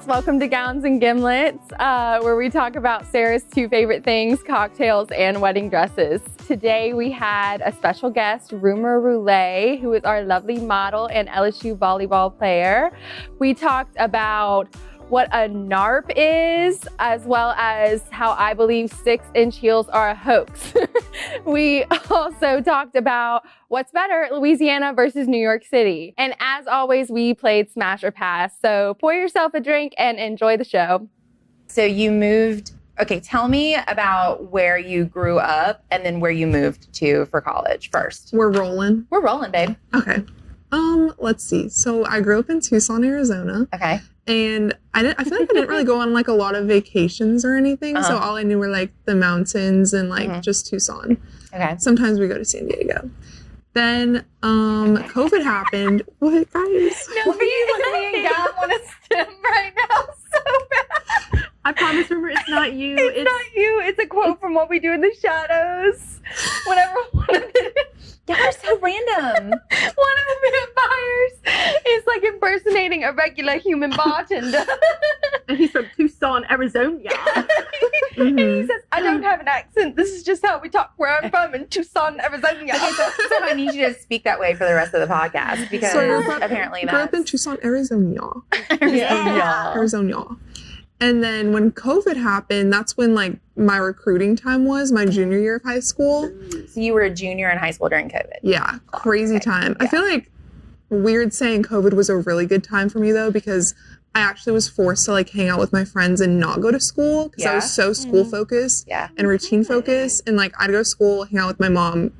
Welcome to Gowns and Gimlets, where we talk about Sarah's two favorite things, cocktails and wedding dresses. Today we had a special guest, Rumur Rouille, who is our lovely model and LSU volleyball player. We talked about what a Narp is, as well as how I believe 6-inch heels are a hoax. We also talked about what's better, Louisiana versus New York City. And as always, we played Smash or Pass. So pour yourself a drink and enjoy the show. So you moved, okay, tell me about where you grew up and then where you moved to for college first. We're rolling, babe. Okay. Let's see. So I grew up in Tucson, Arizona. Okay. And I feel like I didn't really go on like a lot of vacations or anything. So all I knew were like the mountains and like just Tucson. Okay. Sometimes we go to San Diego. Then COVID happened. What, guys? No, you look at me and God want to stem right now so bad. I promise, Rumur, it's not you. It's not you. It's a quote from What We Do in the Shadows. Whenever one of the... Y'all are so random. One of the vampires is like impersonating a regular human bartender. And he's from Tucson, Arizona. And he says, I don't have an accent. This is just how we talk where I'm from in Tucson, Arizona. Okay, so I need you to speak that way for the rest of the podcast because apparently I grew up in Tucson, Arizona. Yeah. Arizona. And then when COVID happened, that's when like my recruiting time was, my junior year of high school. So you were a junior in high school during COVID. Yeah, crazy time. Yeah. I feel like weird saying COVID was a really good time for me though, because I actually was forced to like hang out with my friends and not go to school because I was so school focused and routine focused. And like I'd go to school, hang out with my mom,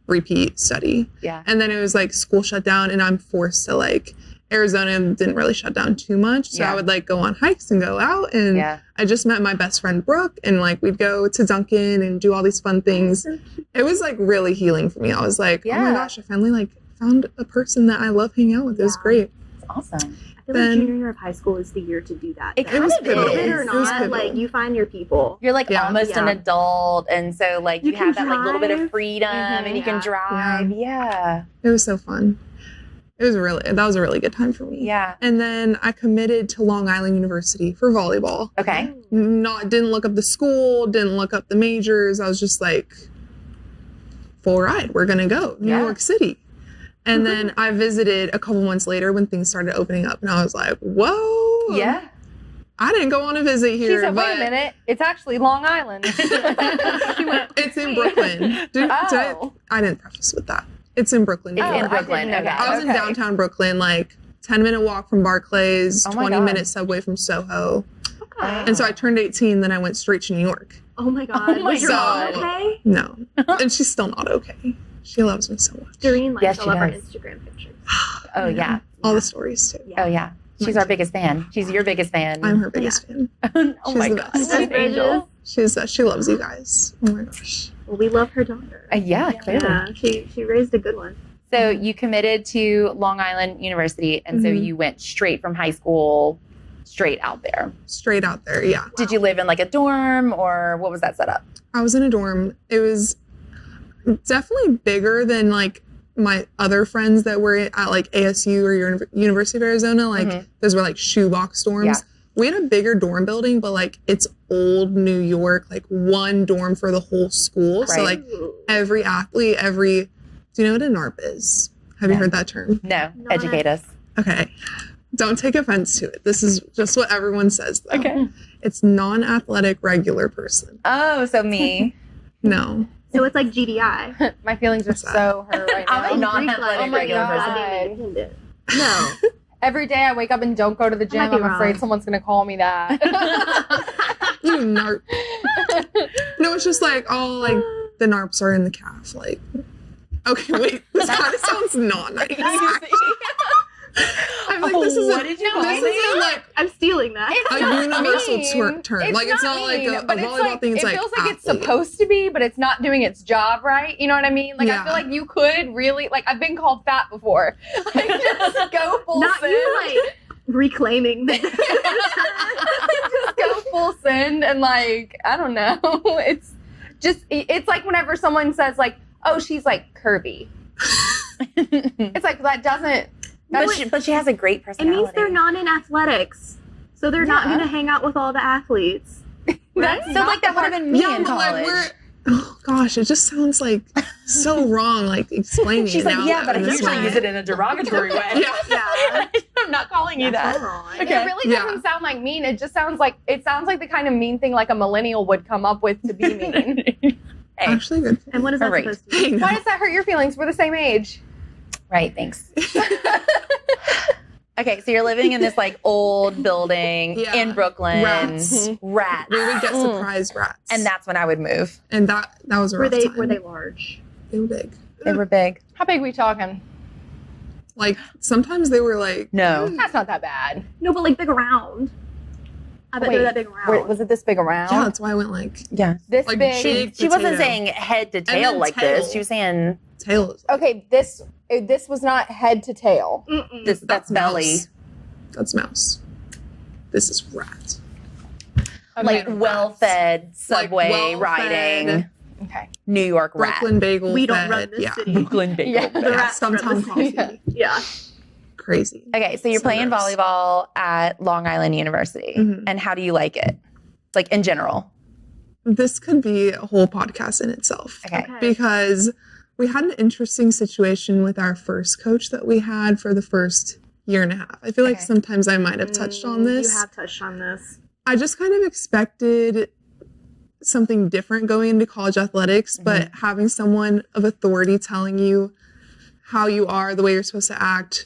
repeat, study. Yeah. And then it was like school shut down and I'm forced to like, Arizona didn't really shut down too much. So I would like go on hikes and go out. And I just met my best friend, Brooke, and like we'd go to Dunkin' and do all these fun things. It was like really healing for me. I was like, oh my gosh, I finally like found a person that I love hanging out with. It was great. It's awesome. I feel like junior year of high school is the year to do that. It kind of COVID is. or not, like you find your people. You're like almost an adult, and so like you have that like little bit of freedom, and you can drive. Yeah. It was so fun. That was a really good time for me. Yeah. And then I committed to Long Island University for volleyball. Okay. Didn't look up the school, didn't look up the majors. I was just like, full ride. We're going to go. New York City. And then I visited a couple months later when things started opening up. And I was like, whoa. Yeah. I didn't go on a visit here. She said, wait a minute. It's actually Long Island. It's in Brooklyn. I didn't preface with that. It's in Brooklyn. It's in Brooklyn. Okay. I was in downtown Brooklyn, like 10-minute walk from Barclays, 20-minute subway from Soho. Okay. And so I turned 18, then I went straight to New York. Oh my God. Oh my God. Okay? No. And she's still not okay. She loves me so much. Doreen likes to love her Instagram pictures. Oh, yeah. All the stories, too. Yeah. Oh, yeah. She's our biggest fan. She's your biggest fan. I'm her biggest fan. Oh my God. Sweet angel. She loves you guys. Oh my gosh. Well, we love her daughter. Clearly. Yeah, she raised a good one. So you committed to Long Island University, and so you went straight from high school, straight out there. Straight out there, yeah. Did you live in like a dorm, or what was that setup? I was in a dorm. It was definitely bigger than like my other friends that were at like ASU or University of Arizona. Like those were like shoebox dorms. Yeah. We had a bigger dorm building, but like it's old New York, like one dorm for the whole school. Right. So like every athlete, do you know what a Narp is? Have you heard that term? No. Educate us. Okay. Don't take offense to it. This is just what everyone says, though. Okay. It's non-athletic regular person. Oh, so me. No. So it's like GDI. My feelings are so hurt right now. I'm a non-athletic regular person. No. Every day I wake up and don't go to the gym. I'm afraid someone's going to call me that. You Narp. No, it's just like, oh, like the Narps are in the calf. Like, okay, wait. This kind of sounds not nice. I'm like, this is what did you call me? Like, I'm stealing that. It's a universal term. Like, it's not like a volleyball thing. It's like, it feels like it's supposed to be, but it's not doing its job right. You know what I mean? Like, I feel like you could really, like, I've been called fat before. Like, just go full not send. You, like, reclaiming that. Just go full send and, like, I don't know. It's like whenever someone says, like, oh, she's, like, curvy. It's like, that doesn't... But she has a great personality. It means they're not in athletics. So they're not Yeah. going to hang out with all the athletes. Right? So like that would have been me Yeah, in but like college. oh gosh, it just sounds like so wrong. Like explaining. She's it like, now yeah, but I in this usually way. use it in a derogatory way. Yeah. Yeah. I'm not calling you That's that. wrong. It really Yeah. doesn't sound like mean. It just sounds like the kind of mean thing like a millennial would come up with to be mean. Hey, Actually, good. And what is that Alright. supposed to be? Hey, no. Why does that hurt your feelings? We're the same age. right, thanks. Okay, so you're living in this like old building Yeah. in Brooklyn. Rats. Rats. We would get surprise rats, And that's when I would move. and that was a Were rough they time. were they large? They were big. They were big. How big we talking? Like sometimes they were like No. That's not that bad. No, but like big around. I bet Wait, they're that big around. Was it this big around? yeah. That's why I went like Yeah. This like big? big She wasn't potato. saying head to tail then like tail. this. She was saying tails. Okay, this was not head to tail. Mm-mm. that's belly. mouse. That's mouse. This is rat. Like Okay. well-fed subway well-fed. riding Okay. New York rat. Brooklyn bagel. We don't fed. run this yeah. city. Brooklyn bagel. Yeah. The Yeah, rats run sometime this coffee. city. Yeah. Crazy. Okay, so you're So playing gross. volleyball at Long Island University. Mhm. And how do you like it? Like in general. This could be a whole podcast in itself. Okay. Because we had an interesting situation with our first coach that we had for the first year and a half. I feel like Okay. sometimes I might have touched on this. You have touched on this. I just kind of expected something different going into college athletics, but having someone of authority telling you how you are, the way you're supposed to act,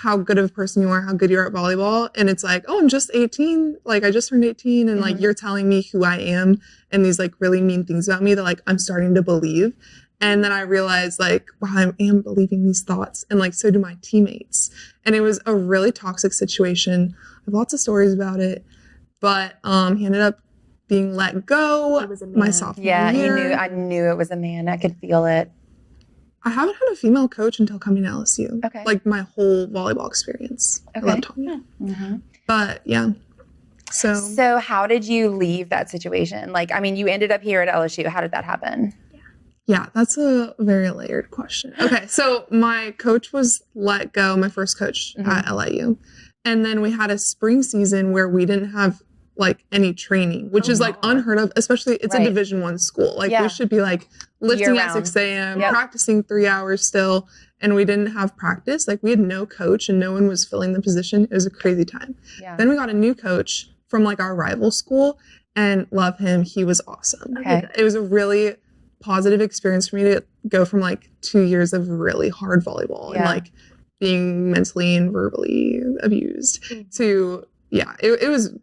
how good of a person you are, how good you are at volleyball. And it's like, oh, I'm just 18. Like, I just turned 18 and like, you're telling me who I am and these like really mean things about me that like, I'm starting to believe. And then I realized like, wow, I am believing these thoughts. And like, so do my teammates. And it was a really toxic situation. I have lots of stories about it, but he ended up being let go It was a man. my sophomore Yeah, year. I knew it was a man. I could feel it. I haven't had a female coach until coming to LSU. Okay. Like my whole volleyball experience. Okay. I love Tanya. Mm-hmm. But yeah. So So how did you leave that situation? Like, I mean, you ended up here at LSU. How did that happen? yeah, that's a very layered question. Okay. So my coach was let go, my first coach at LIU. And then we had a spring season where we didn't have like any training, which is like unheard of, especially it's Right. a Division I school. Like Yeah. we should be like lifting at Year-round. 6 a.m., Yep. practicing 3 hours still. And we didn't have practice. Like we had no coach and no one was filling the position. It was a crazy time. Yeah. Then we got a new coach from like our rival school and love him. He was awesome. Okay. It was a really positive experience for me to go from like 2 years of really hard volleyball and Yeah. like being mentally and verbally abused to, it was.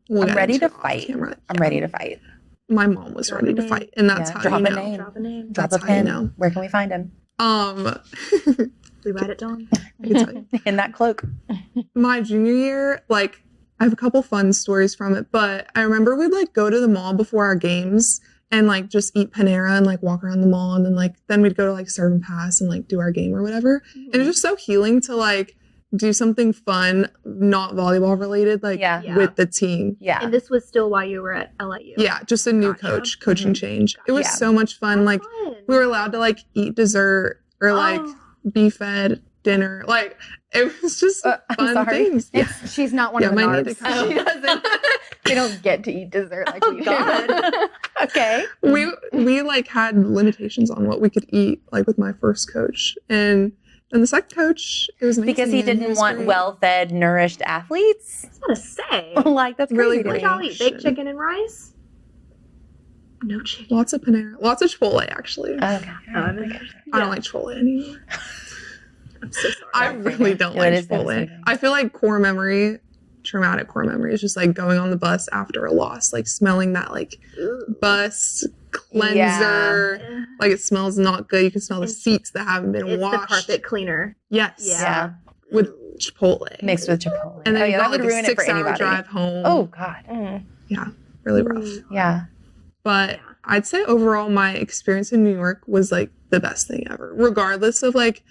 we'll I'm get ready into to it off fight. camera. I'm ready to fight. My mom was Drop ready a to name. fight. And that's Yeah. how Drop you a know. name. Drop a name. Drop That's a how you pin. know. Where can we find him? I We write it down. can tell you. In that cloak. My junior year, like I have a couple fun stories from it, but I remember we'd like go to the mall before our games and like just eat Panera and like walk around the mall and then we'd go to like serve and pass and like do our game or whatever. And it was just so healing to like do something fun, not volleyball related, like Yeah. Yeah. with the team. Yeah. And this was still while you were at LIU. Yeah, just a new Gotcha. coaching change. It was Yeah. so much fun. Like Fun. we were allowed to like eat dessert or like Oh. be fed dinner. Like it was just I'm fun sorry. things. Yeah. She's not one Yeah, of the might need to Narps. come. She doesn't. They don't get to eat dessert like we God. do. Okay. We like had limitations on what we could eat like with my first coach and the second coach it was amazing. Because he and didn't was want great. well-fed, nourished athletes. That's not a say. Like that's Really crazy. What to y'all me. eat? Baked chicken and rice? No chicken. Lots of Panera, lots of Chipotle actually. Okay. I don't like Chipotle anymore. I'm so sorry. I really don't Yeah, like it is Chipotle. devastating. I feel like traumatic core memory is just like going on the bus after a loss, like smelling that like bus cleanser. Yeah. Like it smells not good. You can smell the It's- seats that haven't been It's washed. the carpet cleaner. Yes. Yeah. With Chipotle. Mixed with Chipotle. And then oh you yeah, got that would like ruin a it for 6-hour anybody. drive home. Oh God. Really rough. Yeah. But Yeah. I'd say overall my experience in New York was like the best thing ever. Regardless of like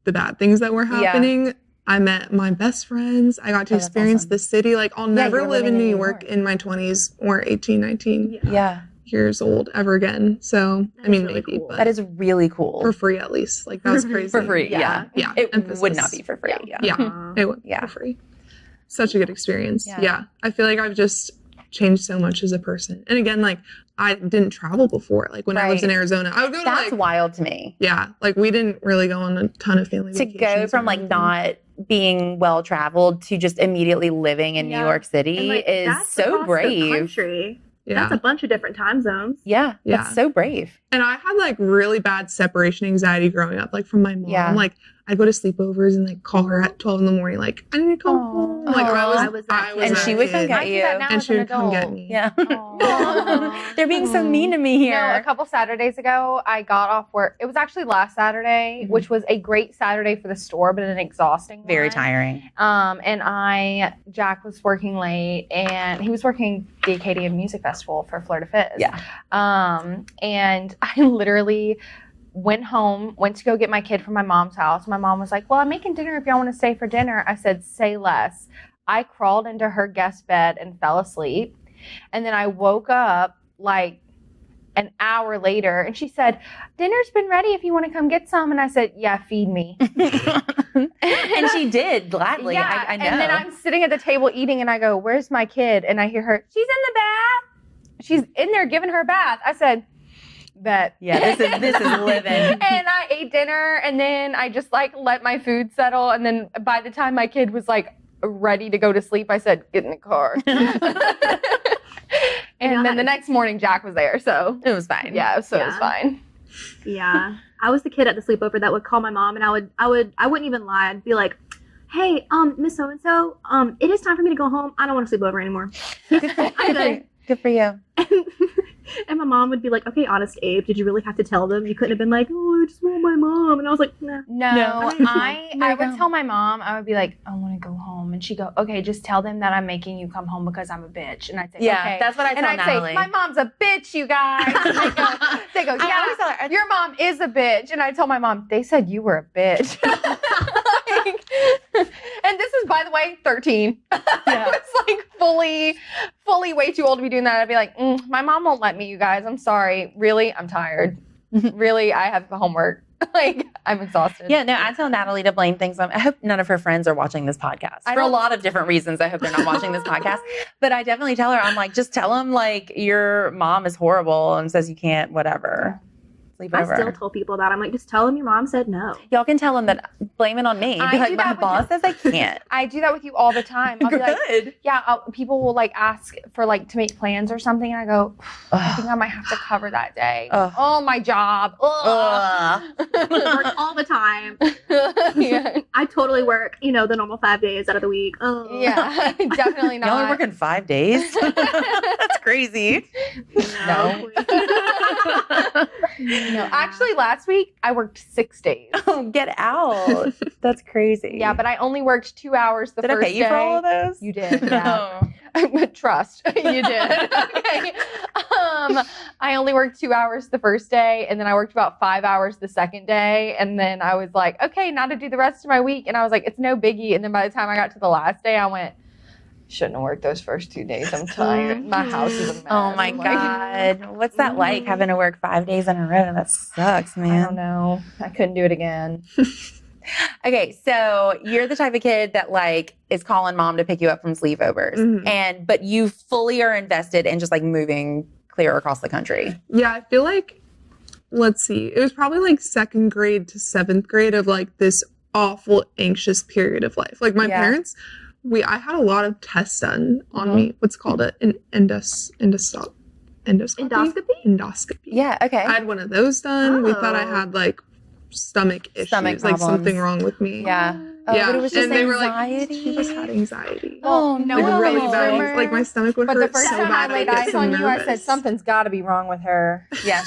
the bad things that were happening. I met my best friends. I got to Oh, that's experience awesome. the city. Like I'll Yeah, never you were live in living New in New York York. in my 20s or 18, 19 Yeah. years old ever again. So, That I mean, is really maybe, cool. but That is really cool. for free at least. Like that was crazy. For free. Yeah. Yeah. It emphasis. would not be for free. Yeah. Yeah. Aw. It would Yeah. for free. such a good experience. Yeah. Yeah. I feel like I've just changed so much as a person. And again, like I didn't travel before. Like when I lived in Arizona, I would go to That's wild to me. yeah, like we didn't really go on a ton of family To vacations go or from like anything. not being well traveled to just immediately living in New York City And, like, is that's so across the brave. country. Yeah. That's a bunch of different time zones. Yeah, Yeah. that's so brave. And I had like really bad separation anxiety growing up, like from my mom. Yeah. Like I'd go to sleepovers and like call her at 12 in the morning, like, I need to come home. Like I was that kid. And that she would come kid. get I do you. that now And as she an would come get adult. me. Yeah. Aw. They're being so mean to me No, here. a couple Saturdays ago, I got off work. It was actually last Saturday, which was a great Saturday for the store, but an exhausting Very one. tiring. And Jack was working late, and he was working the Acadian Music Festival for Fleur de Fizz. Yeah. And I literally went home, went to go get my kid from my mom's house. My mom was like, well, I'm making dinner if y'all want to stay for dinner. I said, say less. I crawled into her guest bed and fell asleep. And then I woke up like an hour later, and she said, dinner's been ready if you want to come get some. And I said, yeah, feed me. And she did gladly. Yeah, I know. and then I'm sitting at the table eating, and I go, where's my kid? And I hear her, she's in the bath. She's in there giving her a bath. I said, bet. Yeah, this is living. And I ate dinner, and then I just like let my food settle. And then by the time my kid was like ready to go to sleep, I said, get in the car. And then the next morning, Jack was there. So It was fine. yeah, so it was Yeah. fine. Yeah. I was the kid at the sleepover that would call my mom, and I wouldn't even lie. I'd be like, hey, Miss So-and-so, it is time for me to go home. I don't want to sleep over anymore. I'm good. Good for you. And my mom would be like, okay, honest Abe, did you really have to tell them? You couldn't have been like, oh, I just want my mom. And I was like, nah. No, I There you would go. tell my mom, I would be like, I want to go home. And she'd go, okay, just tell them that I'm making you come home because I'm a bitch. And I'd say, Yeah, okay. that's what I And tell I'd Natalie. say, my mom's a bitch, you guys. And they go, I yeah, always tell her- your mom is a bitch. And I told my mom, they said you were a bitch. And this is, by the way, 13. I was like fully way too old to be doing that. I'd be like, my mom won't let me, you guys. I'm sorry. Really, I'm tired. Really, I have homework. Like, I'm exhausted. Yeah, no, I tell Natalie to blame things on. I hope none of her friends are watching this podcast for a lot of different reasons. I hope they're not watching this podcast. But I definitely tell her, I'm like, just tell them like your mom is horrible and says you can't, whatever. Sleep I over. still told people that. I'm like, just tell them your mom said no. Y'all can tell them that. Blame it on me. I Be do like, my that with boss says I can't. I do that with you all the time. I'll be like, Good. yeah, people will like ask for like to make plans or something, and I go, I think I might have to cover that day. Ugh. Oh, my job. Ugh. Work all the time. Yeah. I totally work, the normal 5 days out of the week. Oh. Yeah, definitely Y'all are not. working 5 days? That's crazy. No. No, actually, last week I worked 6 days. Oh, get out. That's crazy. Yeah, but I only worked 2 hours the Did I first pay you for all of day. those? You did, yeah. But trust, you did. Okay. I only worked 2 hours the first day, and then I worked about 5 hours the second day, and then I was like, okay, now to do the rest of my week, and I was like, it's no biggie. And then by the time I got to the last day, I went, shouldn't have worked those first 2 days. I'm tired. My house is a mess. Oh my I'm like, God. What's that like having to work 5 days in a row? That sucks, I don't man. know. I couldn't do it again. Okay, so you're the type of kid that like is calling mom to pick you up from sleepovers. Mhm. But you fully are invested in just like moving clear across the country. Yeah, I feel like, let's see, it was probably like 2nd grade to 7th grade of like this awful, anxious period of life. Like my Yeah. parents, I had a lot of tests done on me. What's called an endoscopy? Endoscopy? Endoscopy. Yeah, okay. I had one of those done. We thought I Oh. had like stomach issues, Stomach like problems. something wrong with me. yeah. Oh, Yeah, but it was just and they were like, anxiety. she just had anxiety. Oh, no Like one really knows. bad. Rumor. Like my stomach would But hurt the first so time I bad. laid I'd get eyes so on you, I said, nervous. something's got to be wrong with her. Yeah,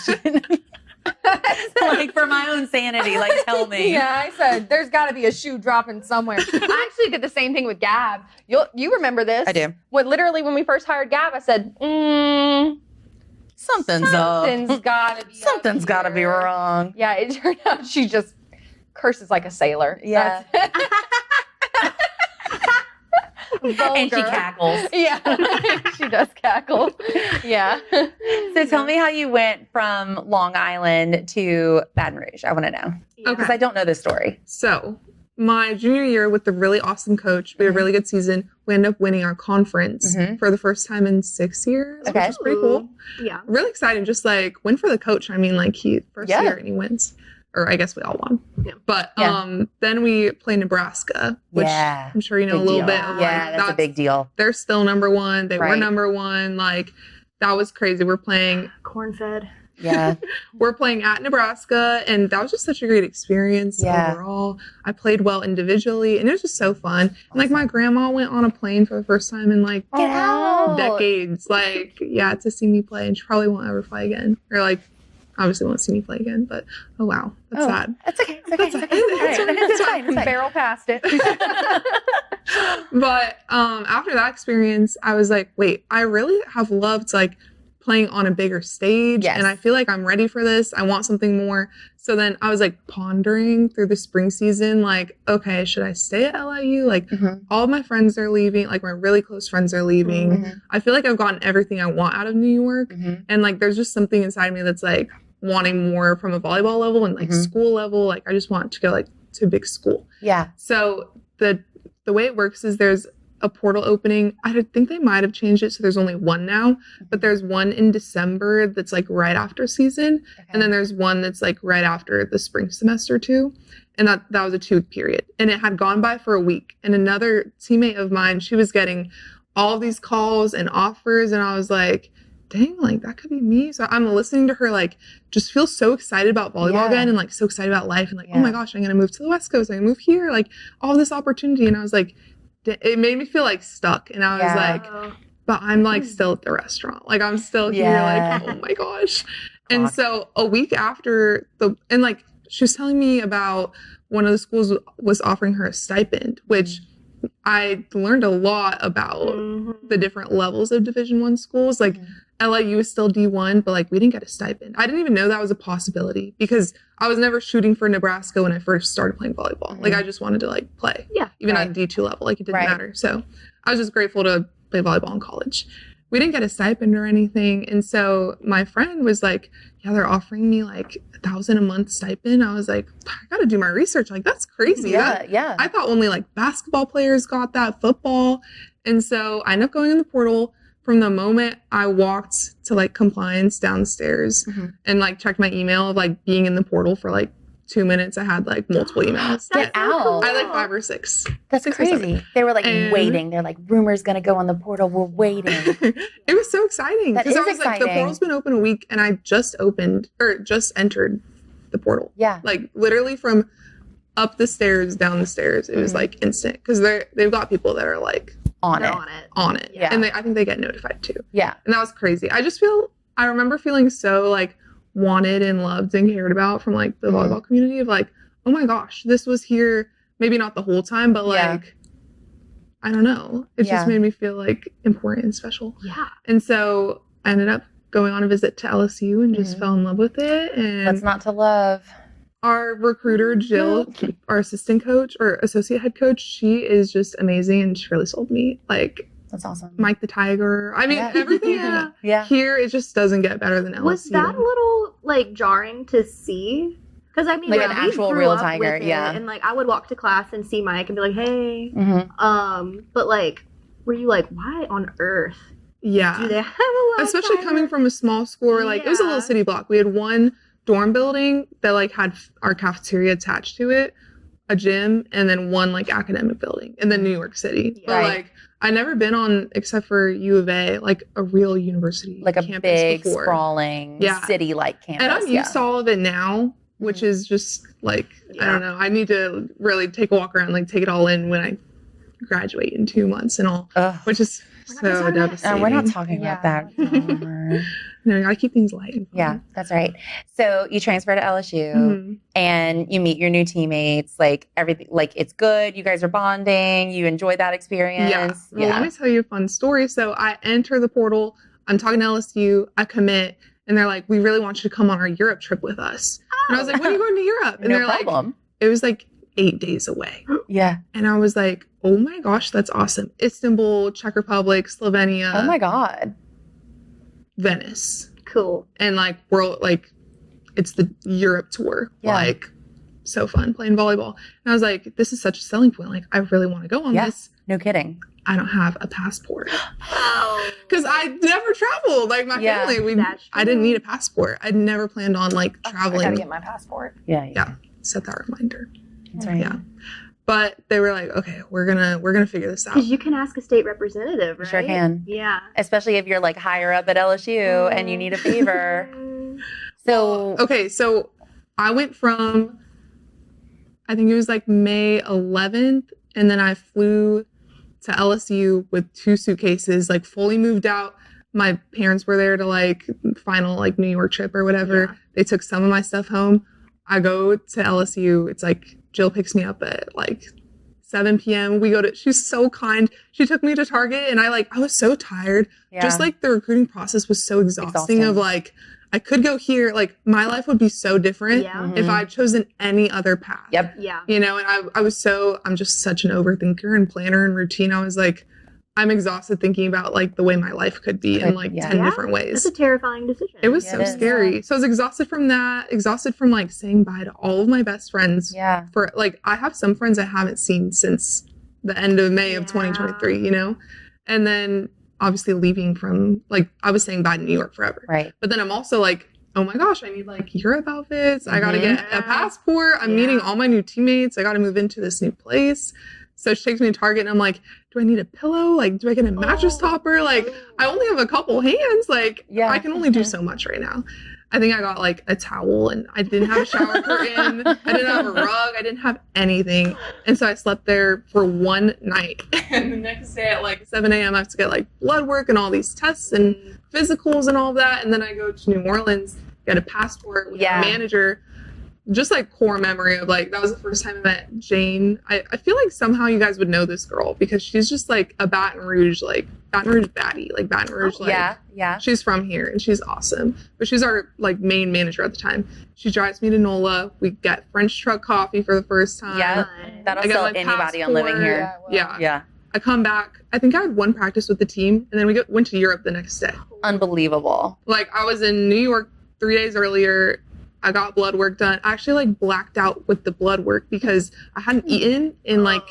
like for my own sanity, like tell me. Yeah, I said, there's got to be a shoe dropping somewhere. I actually did the same thing with Gab. You remember this? I do. Literally, when we first hired Gab, I said, Something's up. something's got to be Something's got to be wrong. Yeah, it turned out she just curses like a sailor. Yeah. And she Vulgar. cackles. Yeah, she does cackle. Yeah. So tell me how you went from Long Island to Baton Rouge. I want to know. Yeah. Because I don't know this story. So my junior year with the really awesome coach, we had a really good season. We ended up winning our conference for the first time in 6 years, which is pretty cool. Yeah. Really exciting. Just like win for the coach. I mean, like he first year and he wins. Or I guess we all won. Yeah. But then we play Nebraska, which I'm sure you know big a little deal. bit. Of, That's a big deal. They're still number one. They were number one. Like that was crazy. We're playing corn-fed. Yeah. We're playing at Nebraska, and that was just such a great experience overall. I played well individually, and it was just so fun. And like my grandma went on a plane for the first time in like decades. Like, to see me play, and she probably won't ever fly again. Or like obviously won't see me play again, but oh wow, that's sad. That's okay. It's fine. Barrel past it. But after that experience, I was like, wait, I really have loved like playing on a bigger stage, and I feel like I'm ready for this. I want something more. So then I was like pondering through the spring season, like, okay, should I stay at LIU? Like all of my friends are leaving, like my really close friends are leaving. I feel like I've gotten everything I want out of New York, and like there's just something inside me that's like wanting more from a volleyball level and like school level. Like I just want to go like to a big school. Yeah. So the way it works is there's a portal opening. I think they might have changed it, so there's only one now, but there's one in December that's like right after season, and then there's one that's like right after the spring semester too, and that was a 2-week period, and it had gone by for a week, and another teammate of mine, she was getting all these calls and offers, and I was like, dang, like that could be me. So I'm listening to her like just feel so excited about volleyball again, and like so excited about life, and like, oh my gosh, I'm gonna move to the West Coast, I'm gonna move here, like all this opportunity, and I was like, it made me feel like stuck, and I was like, but I'm like still at the restaurant, like I'm still here, like oh my gosh. And so a week after and like she was telling me about one of the schools was offering her a stipend, which I learned a lot about the different levels of Division I schools. Like LIU is still D1, but like we didn't get a stipend. I didn't even know that was a possibility because I was never shooting for Nebraska when I first started playing volleyball. Like I just wanted to like play, even on D2 level. Like it didn't matter. So I was just grateful to play volleyball in college. We didn't get a stipend or anything, and so my friend was like, "Yeah, they're offering me like $1,000 a month stipend." I was like, "I got to do my research. Like that's crazy." I thought only like basketball players got that, football, and so I ended up going in the portal. From the moment I walked to like compliance downstairs and like checked my email of like being in the portal for like 2 minutes, I had like multiple emails. Get out. I had like 5 or 6. That's crazy. They were like waiting. They're like, Rumor's gonna go on the portal. We're waiting. It was so exciting. That is I was exciting. like, the portal's been open a week and I just entered the portal. Yeah. Like literally from up the stairs, down the stairs. It was like instant because they've got people that are like on it. Yeah. And I think they get notified too. Yeah. And that was crazy. I remember feeling so like wanted and loved and cared about from like the volleyball community of like, oh my gosh, this was here, maybe not the whole time, but like, I don't know. It just made me feel like important and special. Yeah. And so I ended up going on a visit to LSU and just fell in love with it. And what's not to love? Our recruiter, Jill, our assistant coach or associate head coach, she is just amazing and she really sold me. Like, that's awesome. Mike the Tiger. I mean, everything here, it just doesn't get better than LSU. Was that a little, like, jarring to see? Because, I mean, like an actual real tiger, and, like, I would walk to class and see Mike and be like, hey. But, like, were you like, why on earth do they have a lot especially coming from a small school, like, it was a little city block. We had one dorm building that like had our cafeteria attached to it, a gym, and then one like academic building in the New York City. But like I never been on, except for U of A, like a real university, like a big before. Sprawling city like campus. And I'm used to all of it now, which is just like I don't know. I need to really take a walk around, like take it all in when I graduate in 2 months and all, which is so devastating. We're not talking about that. No, you gotta keep things light. Yeah, that's right. So you transfer to LSU and you meet your new teammates, like everything, like it's good. You guys are bonding. You enjoy that experience. Yeah. Well, let me tell you a fun story. So I enter the portal. I'm talking to LSU. I commit. And they're like, we really want you to come on our Europe trip with us. And I was like, when are you going to Europe? And they're like, it was like 8 days away. And I was like, oh my gosh, that's awesome. Istanbul, Czech Republic, Slovenia. Oh my God. Venice. Cool. And like it's the Europe tour. Like so fun playing volleyball. And I was like, this is such a selling point. Like, I really want to go on this. No kidding. I don't have a passport. Because I never traveled. Like, my family, I didn't need a passport. I'd never planned on, like, traveling. I gotta get my passport. Yeah. Set that reminder. That's right. Yeah. But they were like, okay, we're gonna figure this out. Because you can ask a state representative, right? Sure can. Yeah. Especially if you're like higher up at LSU and you need a favor. So okay, so I went from, I think it was like May 11th, and then I flew to LSU with 2 suitcases, like fully moved out. My parents were there to like final like New York trip or whatever. Yeah. They took some of my stuff home. I go to LSU. It's like Jill picks me up at like 7 p.m. She's so kind. She took me to Target, and I was so tired. Yeah. Just like the recruiting process was so exhausting. Of like, I could go here. Like, my life would be so different if I'd chosen any other path. Yep. Yeah. You know, and I'm just such an overthinker and planner and routine. I was like, I'm exhausted thinking about like the way my life could be in like 10 different ways. That's a terrifying decision. It was so scary. Yeah. So I was exhausted from that, exhausted from like saying bye to all of my best friends. Yeah. For like, I have some friends I haven't seen since the end of May of 2023, you know? And then obviously leaving from like, I was saying bye to New York forever. Right. But then I'm also like, oh my gosh, I need like Europe outfits. I got to get a passport. I'm meeting all my new teammates. I got to move into this new place. So she takes me to Target, and I'm like, do I need a pillow? Like, do I get a mattress topper? Like, I only have a couple hands. Like, I can only do so much right now. I think I got like a towel, and I didn't have a shower curtain. I didn't have a rug. I didn't have anything. And so I slept there for one night. And the next day at like 7 a.m., I have to get like blood work and all these tests and physicals and all that. And then I go to New Orleans, get a passport with a manager. Just like core memory of like, that was the first time I met Jane. I feel like somehow you guys would know this girl because she's just like a Baton Rouge baddie, like Baton Rouge. Yeah. She's from here and she's awesome. But she's our like main manager at the time. She drives me to NOLA. We get French truck coffee for the first time. Yeah. That'll sell anybody on living here. Yeah. I come back. I think I had one practice with the team, and then we went to Europe the next day. Unbelievable. Like, I was in New York 3 days earlier. I got blood work done. I actually like blacked out with the blood work because I hadn't eaten in like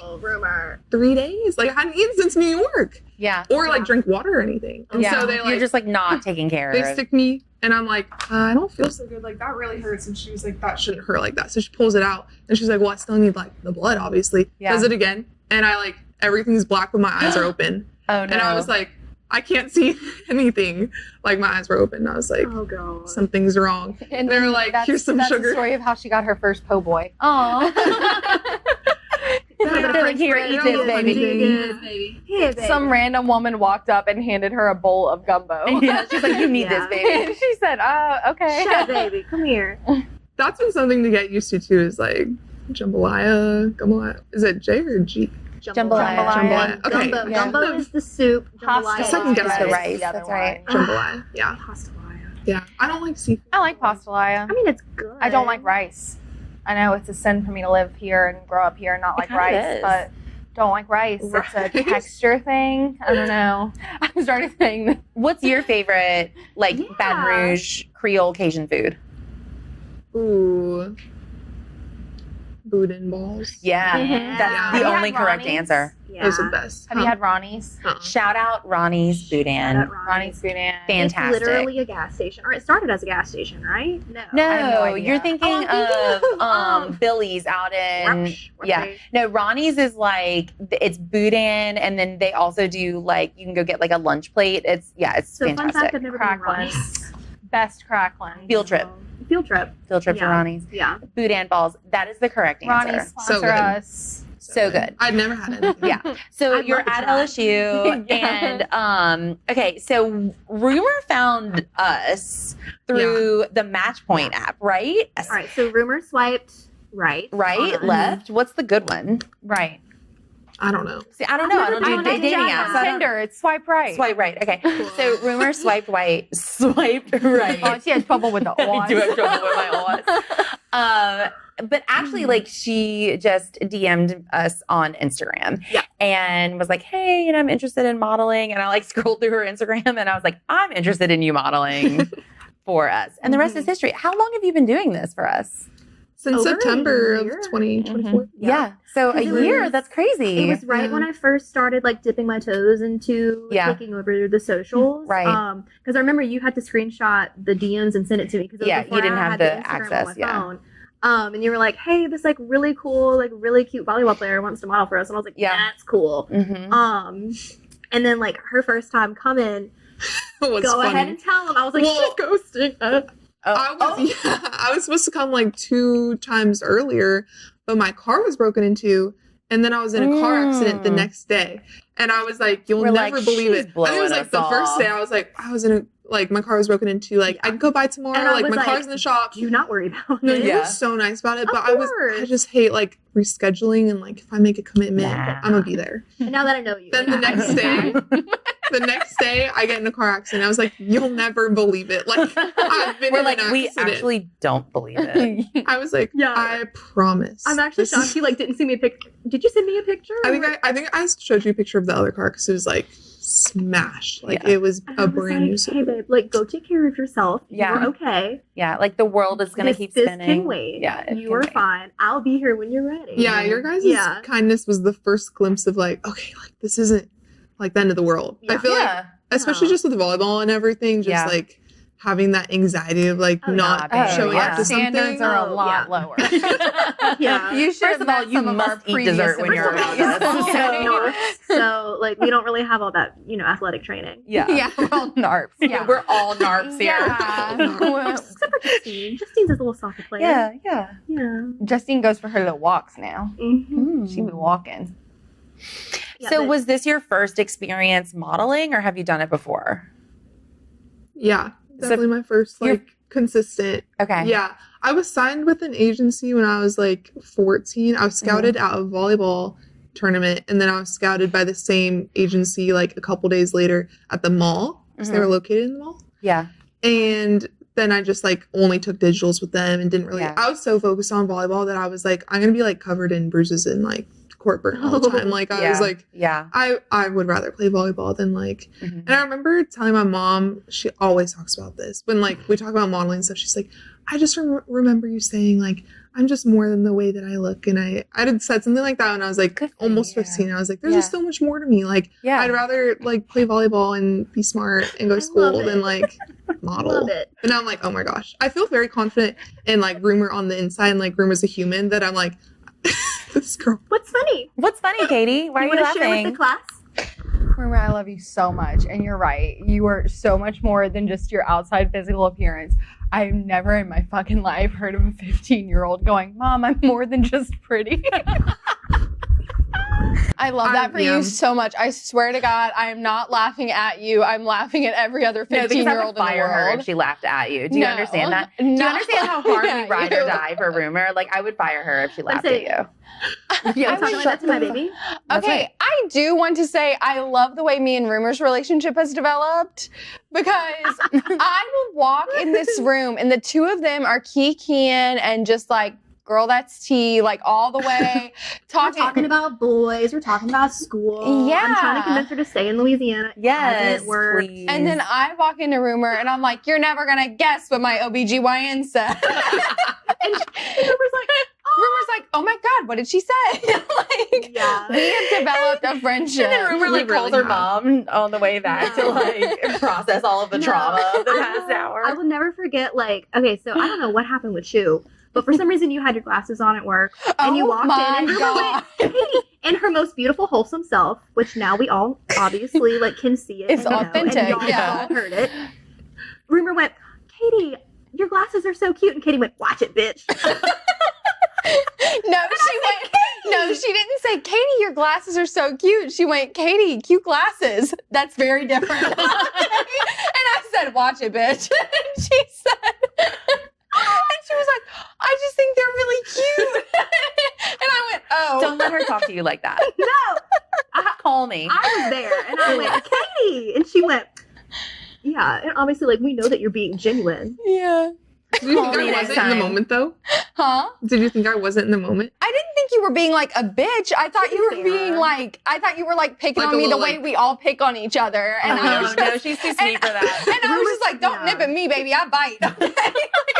3 days. Like, I hadn't eaten since New York. Yeah. Or like drink water or anything. And so they like, you're just like not taking care of it. They stick me, and I'm like, I don't feel so good. Like, that really hurts. And she was like, that shouldn't hurt like that. So she pulls it out, and she's like, well, I still need like the blood, obviously. Does it again, and I like, everything's black, but my eyes are open. Oh no. And I was like, I can't see anything. Like, my eyes were open. I was like, oh god, something's wrong. And they were like, here's some sugar. That's the story of how she got her first po' boy. Aww. They're like, here, eat this, baby. Here, baby. Some random woman walked up and handed her a bowl of gumbo. Yeah, she's like, you need this, baby. And she said, okay. Shut, baby. Come here. That's been something to get used to, too, is like jambalaya. Is it J or G? Jambalaya. Okay. Gumbo is the soup. I second guess the the rice. That's right. Jambalaya. Yeah. Pastelaya. Yeah. I don't like seafood. I like pastelaya. I mean, it's good. I don't like rice. I know it's a sin for me to live here and grow up here and not like rice, but don't like rice. It's a texture thing. I don't know. I started saying that. What's your favorite, like, Baton Rouge Creole Cajun food? Ooh. Boudin balls. Yeah. That's the only correct answer. Yeah. Those are the best. Have you had Ronnie's? Shout out Ronnie's Boudin. Ronnie's Boudin. Fantastic. It's literally a gas station. Or it started as a gas station, right? No, you're thinking of Billy's out in No, Ronnie's is like, it's Boudin, and then they also do like, you can go get like a lunch plate. It's so fantastic. Fun fact, I've never been to Ronnie's. Best cracklin. Field trip to Ronnie's. Yeah. Boudin balls. That is the correct answer. Ronnie's sponsor us. So good. I'd never had it. Yeah. So you're at LSU, and okay. So Rumor found us through the Matchpoint app, right? All right. So Rumor swiped right, left. What's the good one? Right. I don't know. See, I don't know. I don't do dating apps. Tinder. It's swipe right. Swipe right. Okay. So Rumor swiped right. Oh, she had trouble with the I do have trouble with my O's. But actually, like, she just DM'd us on Instagram and was like, hey, I'm interested in modeling. And I like scrolled through her Instagram and I was like, I'm interested in you modeling for us. And the rest is history. How long have you been doing this for us? Since over September a of year. 2024. Yeah. So a 'Cause it year, was- that's crazy. It was right when I first started like dipping my toes into taking over the socials. Right. Because I remember you had to screenshot the DMs and send it to me because Yeah, before you didn't I have had the Instagram access, on my phone. And you were like, "Hey, this like really cool, like really cute volleyball player wants to model for us," and I was like, "That's cool." Mm-hmm. And then like her first time coming, go ahead and tell him. I was like, "She's ghosting us." I was supposed to come like 2 times earlier, but my car was broken into, and then I was in a car accident the next day. And I was like, you'll never believe it. I think it was like the first day I was in a, like my car was broken into, like I can go by tomorrow, and like my car's in the shop. Do not worry about No, it. you were so nice about it, but Of I just hate like rescheduling, and like if I make a commitment, I'm gonna be there. And now that I know you. Then the next day I get in a car accident. I was like, you'll never believe it. Like I've been in an accident. We actually don't believe it. I was like, I promise. I'm actually shocked you like didn't send me a picture. Did you send me a picture? I think I showed you a picture of the other car because it was like smashed. Like it was a brand new. Hey babe, like go take care of yourself. Yeah. You're okay. Yeah, like the world is gonna keep spinning. This can wait. Yeah, you are fine. I'll be here when you're ready. Yeah, your guys' kindness was the first glimpse of like, okay, like this isn't like the end of the world. I feel like, especially just with volleyball and everything, just like having that anxiety of like not showing up to something. Standards are a lot lower. You should. First of all, you must eat dessert when you're around us. So like we don't really have all that, athletic training. Yeah. We're all Narps. Yeah. We're all Narps here. Except for Justine. Justine's a little soccer player. Yeah. Justine goes for her little walks now. Mm-hmm. She be walking. So was this your first experience modeling, or have you done it before? Yeah, definitely my first consistent. Okay. Yeah, I was signed with an agency when I was like 14. I was scouted out of volleyball tournament, and then I was scouted by the same agency like a couple days later at the mall because they were located in the mall. Yeah. And then I just like only took digitals with them and didn't really. I was so focused on volleyball that I was like, I'm gonna be like covered in bruises and like court burn all the time. Like I was like, I would rather play volleyball than like. And I remember telling my mom, she always talks about this when like we talk about modeling and stuff. She's like, I just remember you saying like, I'm just more than the way that I look. And I had said something like that when I was like almost 15. I was like, there's just so much more to me. Like I'd rather like play volleyball and be smart and go to school than like model. Love it. And now I'm like, oh my gosh, I feel very confident in like Rumur on the inside and like Rumur's a human that I'm like, this girl. What's funny? What's funny, Katie? Why are you laughing? Share with the class? Rumur, I love you so much, and you're right. You are so much more than just your outside physical appearance. I've never in my fucking life heard of a 15-year-old going, Mom, I'm more than just pretty. I love that for you so much. I swear to God, I am not laughing at you. I'm laughing at every other 15-year-old in the fire her world. if she laughed at you. Do you understand that? Do you understand how hard we ride or die for Rumur? Like, I would fire her if she laughed at you. Yeah, I'm talking like that to my baby. Okay, I do want to say I love the way me and Rumur's relationship has developed because I will walk in this room and the two of them are kikiing and just like, girl, that's tea, like all the way. We're talking about boys. We're talking about school. Yeah. I'm trying to convince her to stay in Louisiana. Yes, please. And then I walk into Rumur and I'm like, you're never going to guess what my OBGYN said. And Rumur's like, oh my God, what did she say? Like, we have developed a friendship. And then Rumur like calls her mom on the way back to like process all of the trauma of the past hour. I will never forget, like, okay, so I don't know what happened with you, but for some reason you had your glasses on at work and you walked in and Rumur went, Katie, in her most beautiful, wholesome self, which now we all obviously like can see it. It's authentic. And y'all all heard it. Rumur went, Katie, your glasses are so cute. And Katie went, watch it, bitch. No, she didn't say, Katie, your glasses are so cute. She went, Katie, cute glasses. That's very different. And I said, watch it, bitch. And she said, and she was like, I just think they're really cute. And I went, oh. Don't let her talk to you like that. No. Call me. I was there and I went, Katie. And she went, yeah. And obviously, like, we know that you're being genuine. Yeah. Did you think I wasn't in the moment, though? Huh? Did you think I wasn't in the moment? I didn't think think you were being like a bitch. I thought you were being like, I thought you were like picking Like on a me the little, way we all pick on each other. And I was no, she's too sweet for that. And I was just like, don't nip at me, baby. I bite. Like,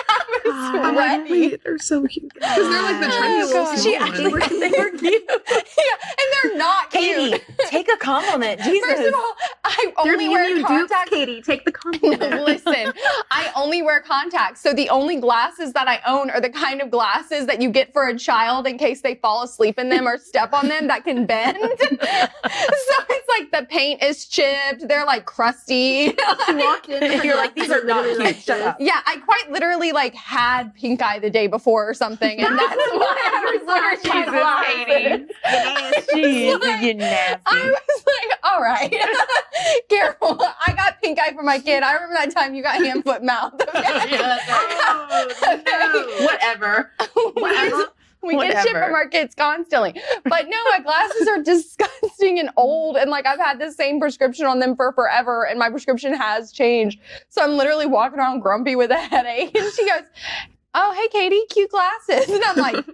I was I'm like, sweaty. wait, they're so cute. Because they're like the trendy little God. small They ones. were cute. Yeah, and they're not Katie, cute. take a compliment. Jesus. First of all, I They're only giving wear you dupes, contacts. Katie. Take the compliment. No, listen, I only wear contacts. So the only glasses that I own are the kind of glasses that you get for a child in case they fall asleep in them or step on them that can bend. So it's like the paint is chipped. They're like crusty. She walked in and You're like, these are not literally cute. Shut up. Yeah, I quite literally like had pink eye the day before or something. And that's why I was wearing my glasses. Jeez, you nasty. I was like, all right, careful. I got pink eye for my kid. I remember that time you got hand, foot, mouth. Okay? Yeah, that's right. Oh, no. Whatever. We get shit Whatever. from our kids constantly. But no, my glasses are disgusting and old. And like I've had the same prescription on them for forever. And my prescription has changed. So I'm literally walking around grumpy with a headache. And she goes, oh, hey, Katie, cute glasses. And I'm like,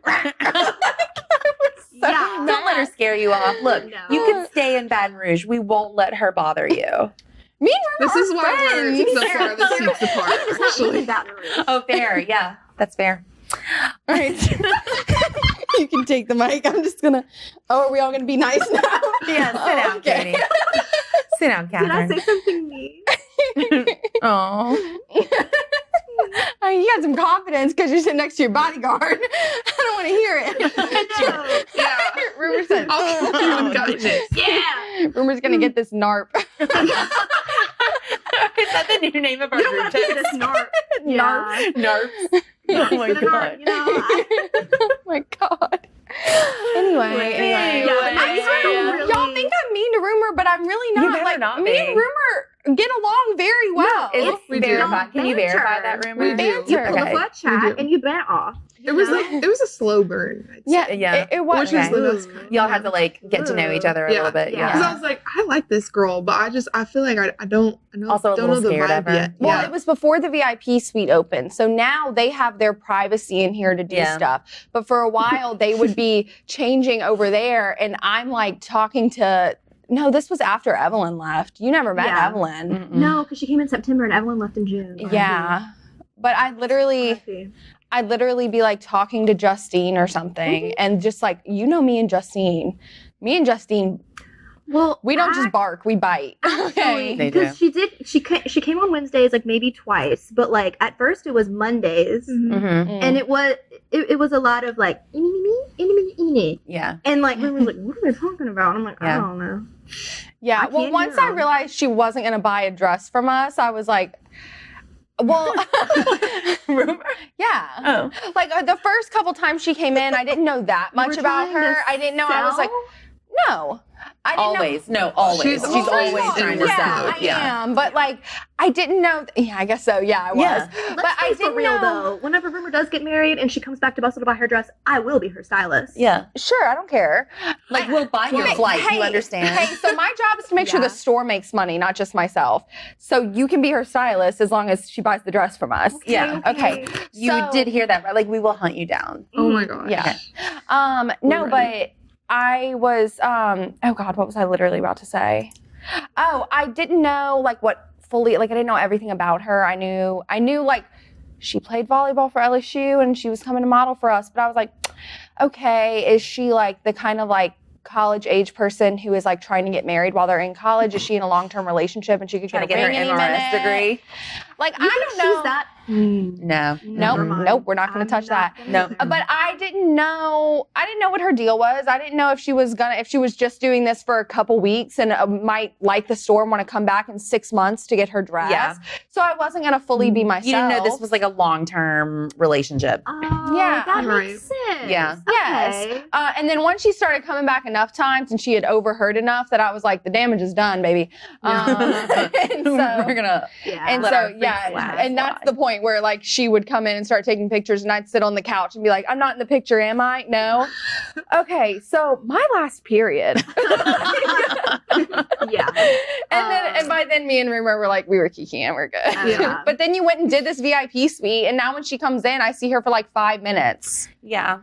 so Yeah. Don't let her scare you off. Look, No. you can stay in Baton Rouge. We won't let her bother you. Me and This Rumor is are why friends. we're so far the seats apart, It's not actually. even Baton Rouge. Oh, fair. Yeah, that's fair. All right. You can take the mic. I'm just gonna. Oh, are we all gonna be nice now? Yeah, sit down, Okay. Katie. Sit down, Did I Catherine. say something mean? Oh. You got some confidence because you're sitting next to your bodyguard. I don't want to hear it. Yeah. Rumor said, I'll keep you in guidance. Yeah. Rumor's gonna get this narp. Is that the new name of our You don't group want to text? this narp. Yeah. Narps. Oh my It's been a narp, god. you know, Oh my god. Anyway. Y'all think I'm mean to Rumor, but I'm really not. You better Like not me be. and Rumor get along very well. Is We it do. verified? Can you Banter. verify that rumor? We do. you Banter. pull Okay. up a chat We do. and you bent off. It was like it was a slow burn. I'd say. Yeah, Yeah. It was. Which is the Okay. best kind. Y'all had to like get to know each other a Yeah. little bit. Yeah. Because Yeah. I was like, I like this girl, but I feel like I don't Also a don't little know the scared vibe of her. yet. Well, Yeah. it was before the VIP suite opened. So now they have their privacy in here to do Yeah. stuff. But for a while, they would be changing over there. And I'm like talking to, no, this was after Evelyn left. You never met Yeah. Evelyn. Mm-mm. No, because she came in September and Evelyn left in June. Yeah. But I'd literally be like talking to Justine or something. And just like, you know me and Justine. Me and Justine, Well, we don't just bark, we bite. Actually, They do. because she came on Wednesdays like maybe twice, but like at first it was Mondays, Mhm. Mhm. and it was a lot of like Yeah. and like we were like, what are they talking about? And I'm like, I Yeah. don't know. Yeah. I Well, can't once hear I 'em. realized she wasn't going to buy a dress from us, I was like, well, Rumor? yeah. Oh. Like the first couple times she came in, I didn't know that You were much about trying her. to I didn't know. I was like, no. I didn't know. Always. No, always. She's She's, always always in trying to work Yeah, mode. I sell. am. But like, I didn't know. Yeah, I guess so. Yeah, I was. Yeah. Let's But I be for didn't real know. though. Whenever Rumor does get married and she comes back to Bustle to buy her dress, I will be her stylist. Yeah. Sure, I don't care. Like, we'll buy your Hey, flight. Hey, You understand? Hey, so my job is to make sure Yeah. the store makes money, not just myself. So you can be her stylist as long as she buys the dress from us. Yeah. Okay. You So- did hear that, right? Like, we will hunt you down. Oh my gosh. Yeah. Okay. No, We're but I was, oh God, what was I literally about to say? Oh, I didn't know like what fully, like I didn't know everything about her. I knew like she played volleyball for LSU and she was coming to model for us, but I was like, okay, is she like the kind of like college age person who is like trying to get married while they're in college? Is she in a long-term relationship and she could Trying to get get a her ring any MRS minute? degree. Like, You I think don't know. she's that. No. Nope, Never mind. nope, we're not going I'm to touch that. gonna No. do But I didn't know what her deal was. I didn't know if she was just doing this for a couple weeks and might like the store and want to come back in 6 months to get her dress. Yeah. So I wasn't going to fully be myself. You didn't know this was like a long-term relationship. Oh, Yeah. that Right. makes sense. Yeah. Yes. Okay. And then once she started coming back enough times and she had overheard enough that I was like, the damage is done, baby. And so, We're gonna. Yeah. and Let so our freak yeah, flag and that's fly. the point where like she would come in and start taking pictures and I'd sit on the couch and be like, I'm not in the picture, am I? No. Okay, so my last period. Yeah. And by then me and Rumor were like, we were kikiing, we're good. Yeah. But then you went and did this VIP suite and now when she comes in, I see her for like 5 minutes. Yeah.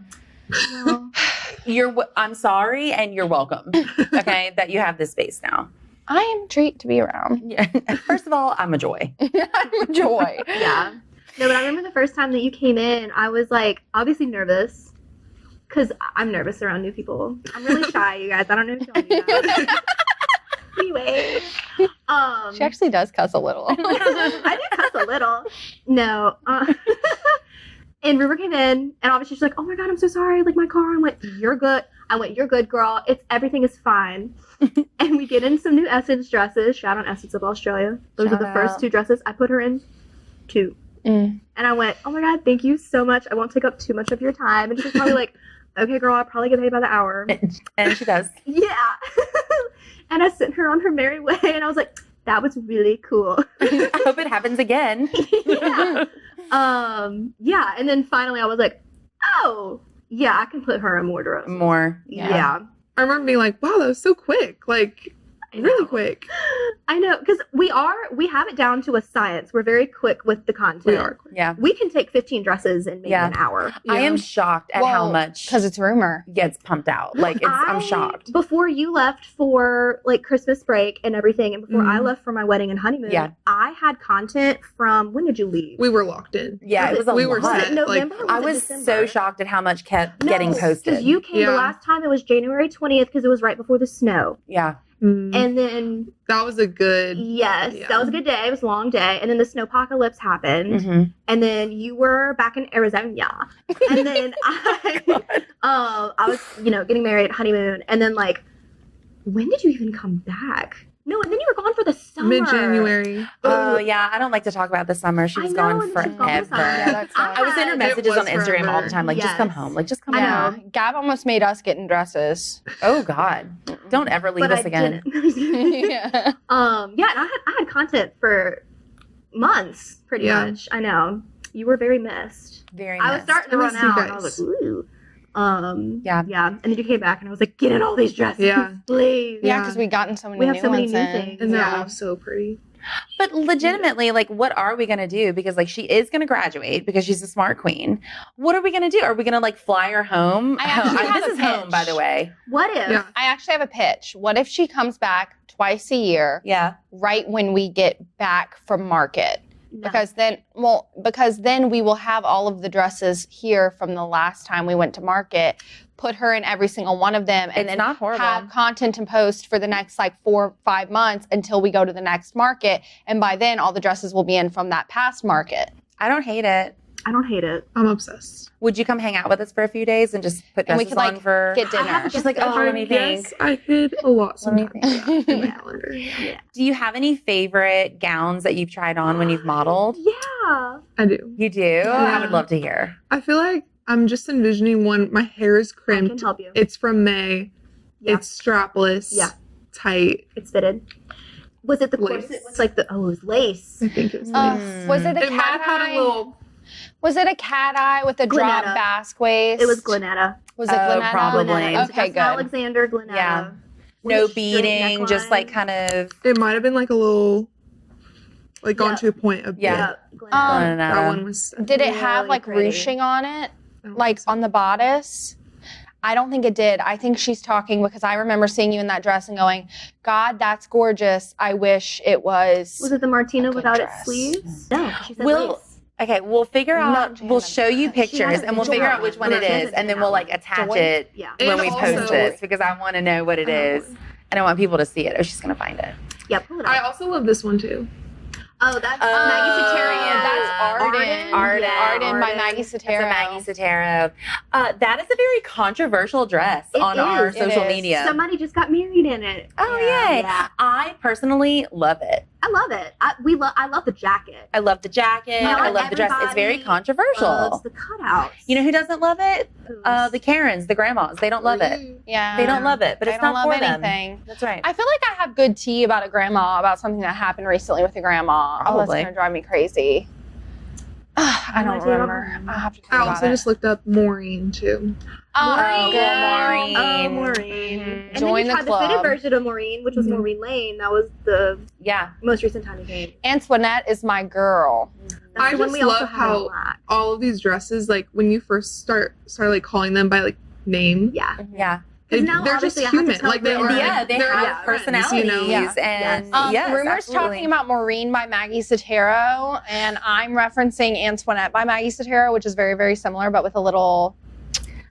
I'm sorry, and you're welcome. Okay, that you have this space now. I am a treat to be around. Yeah. First of all, I'm a joy. I'm a joy. Yeah. No, but I remember the first time that you came in, I was like, obviously nervous. Because I'm nervous around new people. I'm really shy, you guys. I don't know if y'all knew that. Anyway. She actually does cuss a little. I do cuss a little. No. And Rumur came in, and obviously she's like, oh my God, I'm so sorry. Like, my car. I went, you're good. I went, you're good, girl. Everything is fine. And we get in some new Essence dresses. Shout out Essence of Australia. Those are the first 2 dresses. I put her in 2. And I went, oh my God, thank you so much. I won't take up too much of your time. And she's probably like, okay, girl, I'll probably get paid by the hour. And she does. Yeah. And I sent her on her merry way, and I was like, that was really cool. I hope it happens again. Yeah. Yeah. And then finally I was like, oh, yeah, I can put her in more dresses. More. Yeah. I remember being like, wow, that was so quick. Like, really quick. I know, because we have it down to a science. We're very quick with the content. We are quick. Yeah. We can take 15 dresses in maybe an hour. I am shocked at how much because it's Rumur gets pumped out. Like, I'm shocked. Before you left for like Christmas break and everything, and before I left for my wedding and honeymoon, I had content from, when did you leave? We were locked in. Yeah, it was a we lot. were set. Was it November? Like, or I was it was December? so shocked at how much kept getting posted. Because you came the last time, it was January 20th because it was right before the snow. Yeah. And then that was a good that was a good day. It was a long day. And then the snowpocalypse happened. And then you were back in Arizona. And then I was, getting married, honeymoon. And then like, when did you even come back? No, and then you were gone for the summer. Mid-January. Oh, yeah. I don't like to talk about the summer. She was gone forever. I was in her messages on Instagram all the time. Like, just come home. Like, just come home. Gab almost made us get in dresses. Oh, God. Don't ever leave us again. Yeah. And I had content for months, pretty much. I know. You were very missed. Very missed. I was starting to run out, and I was like, ooh. Yeah. And then you came back, and I was like, get in all these dresses, please. Yeah, because we gotten so many new ones things. And they're all so pretty. But legitimately, like, what are we going to do? Because, like, she is going to graduate because she's a smart queen. What are we going to do? Are we going to, like, fly her home? This is home, by the way. What if? Yeah. I actually have a pitch. What if she comes back twice a year? Yeah. Right when we get back from market. No. Because then we will have all of the dresses here from the last time we went to market, put her in every single one of them, and then have content to post for the next like 4 or 5 months until we go to the next market. And by then all the dresses will be in from that past market. I don't hate it. I don't hate it. I'm obsessed. Would you come hang out with us for a few days and just put dresses we could, on for get dinner? She's like, oh, let me think. Yes, I could a lot sometimes. In my calendar. Yeah. Do you have any favorite gowns that you've tried on when you've modeled? Yeah. I do. You do? Yeah. I would love to hear. I feel like I'm just envisioning one. My hair is crimped. I can help you. It's from May. Yeah. It's strapless. Yeah. Tight. It's fitted. Was it the corset? Was like it was lace. I think it was lace. Was it a cat eye? Was it a cat eye with a drop basque waist? It was Glenetta. Was it Glenetta? Probably. Okay, good. Alexander Glenetta. Yeah. No beading, just like kind of. It might have been like a little, like gone to a point of yeah. That one was. Did it have like ruching on it, like on the bodice? I don't think it did. I think she's talking because I remember seeing you in that dress and going, God, that's gorgeous. I wish it was. Was it the Martina without its sleeves? No, she said lace. Okay, we'll figure out, we'll show you pictures and we'll figure out which one it is and then we'll like attach it when we post this because I want to know what it is and I want people to see it. Oh, she's going to find it. Yeah, pull it up. I also love this one too. Oh, that's Maggie Sotero. That's Arden by Maggie Sotero. Maggie Sotero. That is a very controversial dress on our social media. Somebody just got married in it. Oh, yay. Yeah. I personally love it. I love it. I love the jacket. I love the jacket. I love the dress. It's very controversial. Loves the cutouts. You know who doesn't love it? The Karens, the grandmas. They don't love it. Yeah. They don't love it, but it's not for anything. Them. That's right. I feel like I have good tea about a grandma, about something that happened recently with a grandma. Probably. Oh, that's going to drive me crazy. I don't remember. I'll have to think I about also it. just looked up Maureen too. Maureen. Oh, Maureen. And Join then you the tried the club. fitted version of Maureen, which was Maureen Lane. That was the most recent time you came. Antoinette is my girl. That's I the one just we also love had in how black. all of these dresses, like when you first started like calling them by like name, Yeah. Yeah. Because now they're just obviously I have to human. tell Like they them, are. Yeah, they they're have our friends, personalities, you know? Yeah. and Yes. yes, Rumor's absolutely. talking about Maureen by Maggie Sotero, and I'm referencing Antoinette by Maggie Sotero, which is very, very similar, but with a little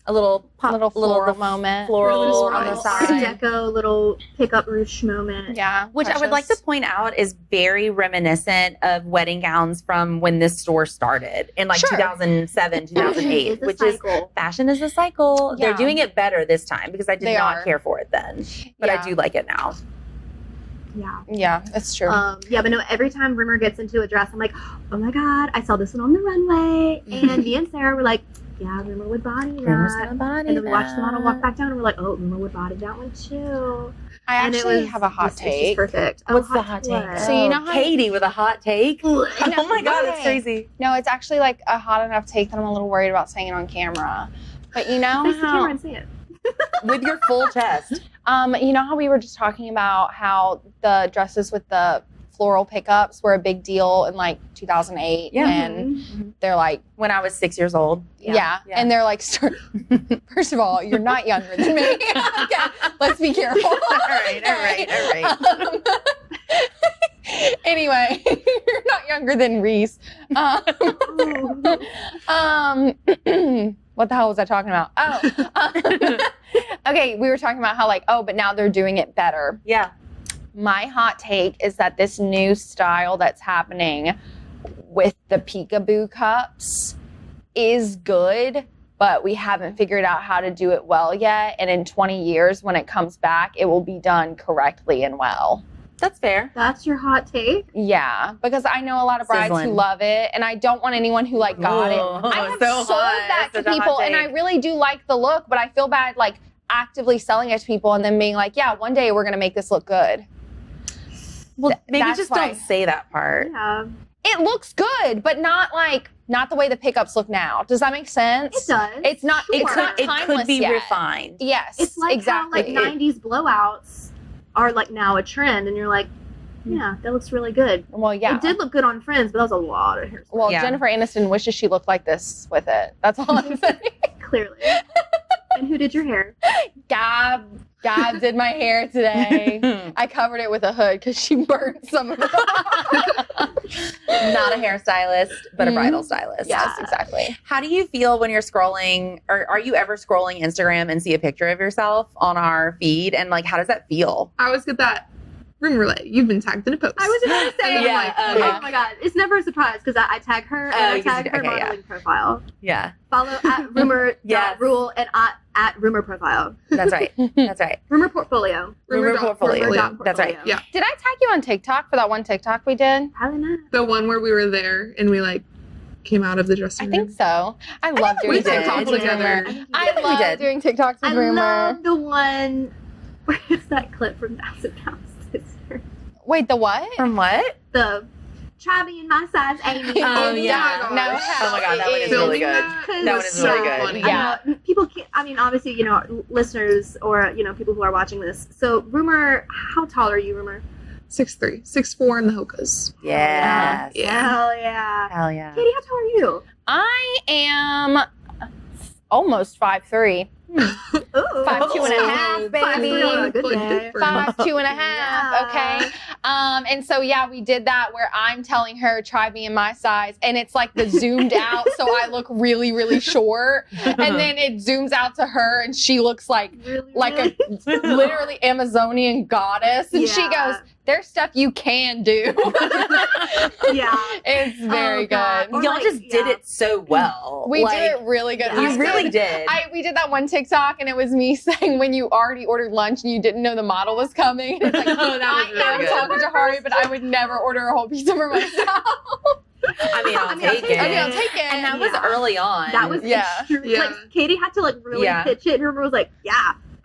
floral moment. floral on the Art side. Deco, little pickup ruche moment. Yeah. Which I would like to precious. point out is very reminiscent of wedding gowns from when this store started in like Sure. 2007, 2008, It's a which cycle. is fashion is a cycle. Yeah. They're doing it better this time because I did They not are. care for it then, but Yeah. I do like it now. Yeah. Yeah, it's true. Yeah, but no, every time Rumor gets into a dress, I'm like, oh my God, I saw this one on the runway. And me and Sarah were like, yeah, Rumor would body Rumor's that. gonna body And then we watched the model that. walk back down and we're like, oh, Rumor would body that one too. I And it actually was have a hot it's just take. perfect. What's the hot take? what? So you know how- Katie with a hot take? Ugh. Oh my God, that's Right. crazy. No, it's actually like a hot enough take that I'm a little worried about saying it on camera. But you know Face the camera how and say it. With your full chest. you know how we were just talking about how the dresses with the floral pickups were a big deal in like 2008, Yeah. and they're like, When I was 6 years old. yeah, and they're like, first of all, you're not younger than me. Okay, let's be careful. All right. Anyway, you're not younger than Reese. What the hell was I talking about? Oh, okay. We were talking about how like, oh, but now they're doing it better. Yeah. My hot take is that this new style that's happening with the peekaboo cups is good, but we haven't figured out how to do it well yet. And in 20 years, when it comes back, it will be done correctly and well. That's fair. That's your hot take? Yeah, because I know a lot of brides Sizzling. who love it, and I don't want anyone who like got Oh, it. I have so sold hot. that to Such a hot people, and take. I really do like the look, but I feel bad like actively selling it to people and then being like, yeah, one day we're gonna make this look good. Well, maybe that's just why- don't say that part. Yeah. It looks good, but not the way the pickups look now. Does that make sense? It does. It's not. Sure. It's not It timeless could be yet. refined. Yes, It's like exactly. how like 90s blowouts are like now a trend, and you're like, yeah, that looks really good. Well, yeah. It did look good on Friends, but that was a lot of hair. Well, Yeah. Jennifer Aniston wishes she looked like this with it. That's all I'm saying. Clearly. And who did your hair? Gab did my hair today. I covered it with a hood because she burnt some of it. Not a hairstylist, but a Mhm. bridal stylist. Yes, exactly. How do you feel when you're scrolling, or are you ever scrolling Instagram and see a picture of yourself on our feed? And like, how does that feel? I always get that Rumor Rouille. You've been tagged in a post. I was just going to say, Yeah, like, okay. oh my God. It's never a surprise because I tag her and I because tag you- her okay, yeah. modeling profile. Yeah, Follow at Rumor Yes. Rule and at Rumor profile. that's right. That's right. Rumor portfolio. Rumor portfolio. Rumor That's right. portfolio. Yeah. Did I tag you on TikTok for that one TikTok we did? Probably not. The one where we were there and we like came out of the dressing I room. think so. I love doing we did. TikToks with Together. Rumor. I I think we love did. doing TikToks with I Rumor. love the one where it's that clip from Massive House Sister. Wait, the what? From what? The try me in my size, Amy. Oh, yeah. No, Oh my God, that one is it really Filming good. that That That was one is so really good. funny. Yeah. I know, people can't, I mean, obviously, you know, listeners or, you know, people who are watching this. So, Rumor, how tall are you, Rumor? 6'3", 6'4" in the hokas. Yes. Yeah. Hell yeah. Hell yeah. Katie, how tall are you? I am almost 5'3". Ooh. 5'2.5", baby. on a good Good day. for you. 5'2.5", Yeah. okay? And so, yeah, we did that where I'm telling her, try me in my size. And it's like the zoomed out, so I look really, really short. And then it zooms out to her, and she looks like Really, a literally Amazonian goddess. And she Yeah. goes, there's stuff you can do. Yeah. It's very Oh, God. good. Or Y'all like, just did yeah. it so well. We Like, did it really good. Yeah. We You really did. We did that one TikTok, and it was me saying when you already ordered lunch and you didn't know the model was coming. It's like, Oh, that was really I am good. talking to Hari, but I would never order a whole pizza for myself. I mean, I'll take it. I mean, I'll take it. And that was Yeah. early on. That was Yeah. extreme. Yeah. Like, Katie had to, like, really Yeah. pitch it, and Rumor was like, yeah.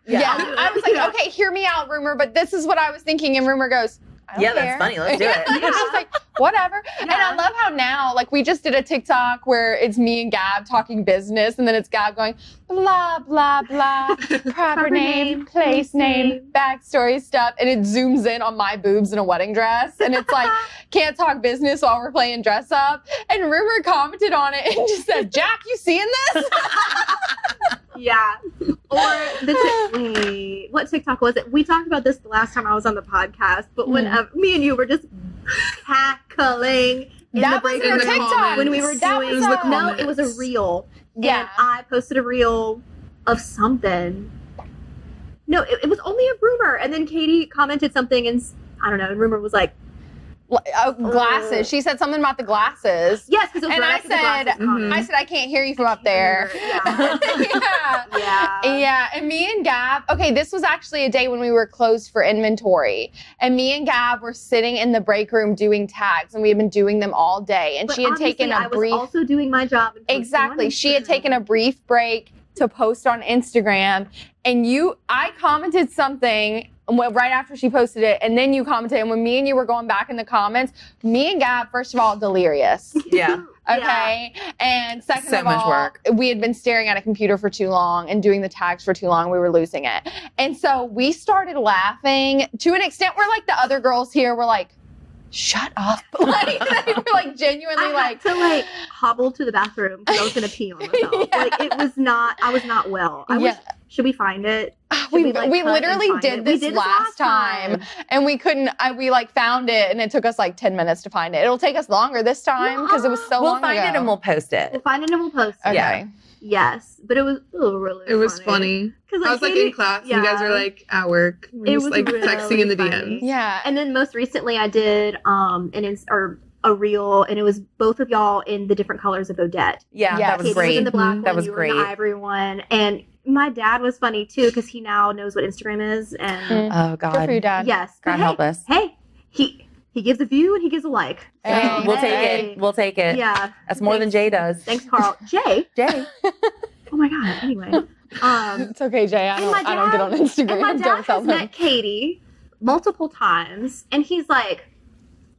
yeah. Yeah. I was like, okay, hear me out, Rumor, but this is what I was thinking. And Rumor goes, I don't care. That's funny. Let's do it. It's just like, whatever. Yeah. And I love how now, like, we just did a TikTok where it's me and Gab talking business, and then it's Gab going, blah, blah, blah, proper name, place name, backstory stuff, and it zooms in on my boobs in a wedding dress, and it's like, can't talk business while we're playing dress up. And Rumor commented on it and just said, Jack, you seeing this? Yeah. Or wait, what TikTok was it? We talked about this the last time I was on the podcast, but when me and you were just cackling in That the was break your room TikTok. when we were That doing was the no, it was a reel. Yeah. And I posted a reel of something. No, it was only a rumor, and then Katie commented something, and I don't know. And Rumor was like, glasses. She said something about the glasses. yes, because it was And right I after the said, glasses comment. I said, I can't hear you from up there. Yeah. Yeah. Yeah. Yeah. And me and Gab, okay, this was actually a day when we were closed for inventory. And me and Gab were sitting in the break room doing tags, and we had been doing them all day. And But she had taken I a was brief. also doing my job. And posting Exactly. on She had Instagram. taken a brief break to post on Instagram. And I commented something right after she posted it, and then you commented. And when me and you were going back in the comments, me and Gab, first of all, delirious. Yeah. Okay. Yeah. And second So of much all, work. we had been staring at a computer for too long and doing the tags for too long. We were losing it. And so we started laughing to an extent where, like, the other girls here were like, shut up. Like, they were like genuinely I had to like hobble to the bathroom because I was gonna pee on myself. Yeah. Like I was not well. Should we find it? Should we like, cut and literally find did it? this We did last time, and we couldn't. We like found it, and it took us like 10 minutes to find it. It'll take us longer this time because it was so We'll long find ago. it and we'll post it. We'll find it and we'll post it. Okay. Yeah. Yes, but it was really. It was funny. Because I was like in class, and you guys were like at work. We It were just was like really texting in the funny. DMs. Yeah. And then most recently, I did a reel, and it was both of y'all in the different colors of Odette. Yeah, Yes. that was Katie great. was in the black That one, was you were in the great. ivory one, and my dad was funny too because he now knows what Instagram is, and Oh Good for you, God. Dad. yes, God but help us. Hey, he gives a view and he gives a like. So, Hey, We'll take hey. it. We'll take it. Yeah, That's more than Jay does. thanks, Carl. Jay. Jay. Oh my God. Anyway, It's okay, Jay. I and my don't get on dad- and Instagram. my Don't dad tell has him. met Katie multiple times, and he's like,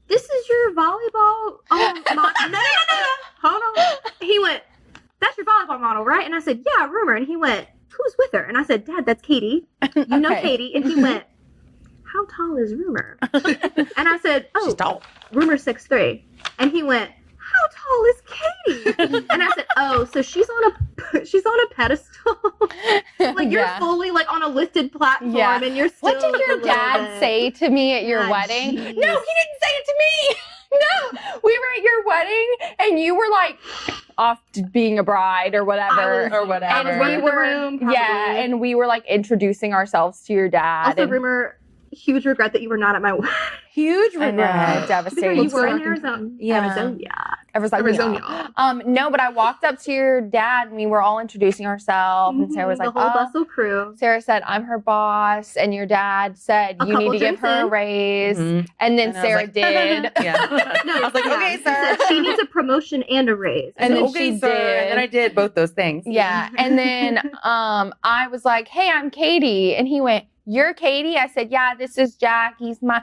"This is your volleyball." Oh, no. Hold on. He went, "That's your volleyball model, right?" And I said, "Yeah, Rumor." And he went, "Who's with her?" And I said, "Dad, that's Katie. You know Okay. Katie." And he went, "How tall is Rumor?" And I said, She's "Oh, tall. Rumor's 6'3". And he went, "How tall is Katie?" And I said, "Oh, so she's on a pedestal. Like you're Yeah. fully like on a lifted platform, Yeah. and you're still." What did your a little dad bit- say to me at your Ah, wedding? jeez. No, he didn't say it to me. No, we were at your wedding, and you were like off to being a bride or whatever. Or whatever. And we running the were, room, probably. yeah, and we were like introducing ourselves to your dad. Also, and Rumor, huge regret that you were not at my wedding. Huge I know, regret. devastating. You were in talking- Arizona. Yeah. Arizona. No, but I walked up to your dad, and we were all introducing ourselves, and Sarah was like, the whole "Oh." Bustle crew. Sarah said, "I'm her boss," and your dad said, A "You need couple to give drinks her a in. raise." Mhm. And then And I was Sarah like, did. Yeah. No, I was like, yeah. okay, He sir. said she needs a promotion and a raise. And then okay, she sir. did. And then I did both those things. Yeah. And then I was like, "Hey, I'm Katie." And he went, "You're Katie?" I said, "Yeah, this is Jack. He's my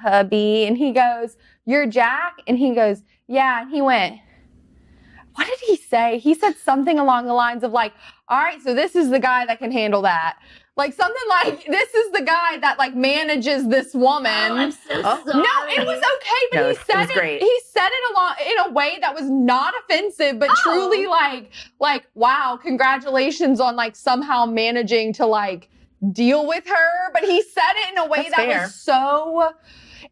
hubby." And he goes, "You're Jack?" And he goes, "Yeah." And he went, what did he say? He said something along the lines of like, "All right, so this is the guy that can handle that." Like something like, "This is the guy that like manages this woman." Oh, I'm so Oh. sorry. No, it was okay, but No, he it said was great. He said it in a way that was not offensive, but truly like, wow, congratulations on like somehow managing to like deal with her. But he said it in a way That's that fair. was so.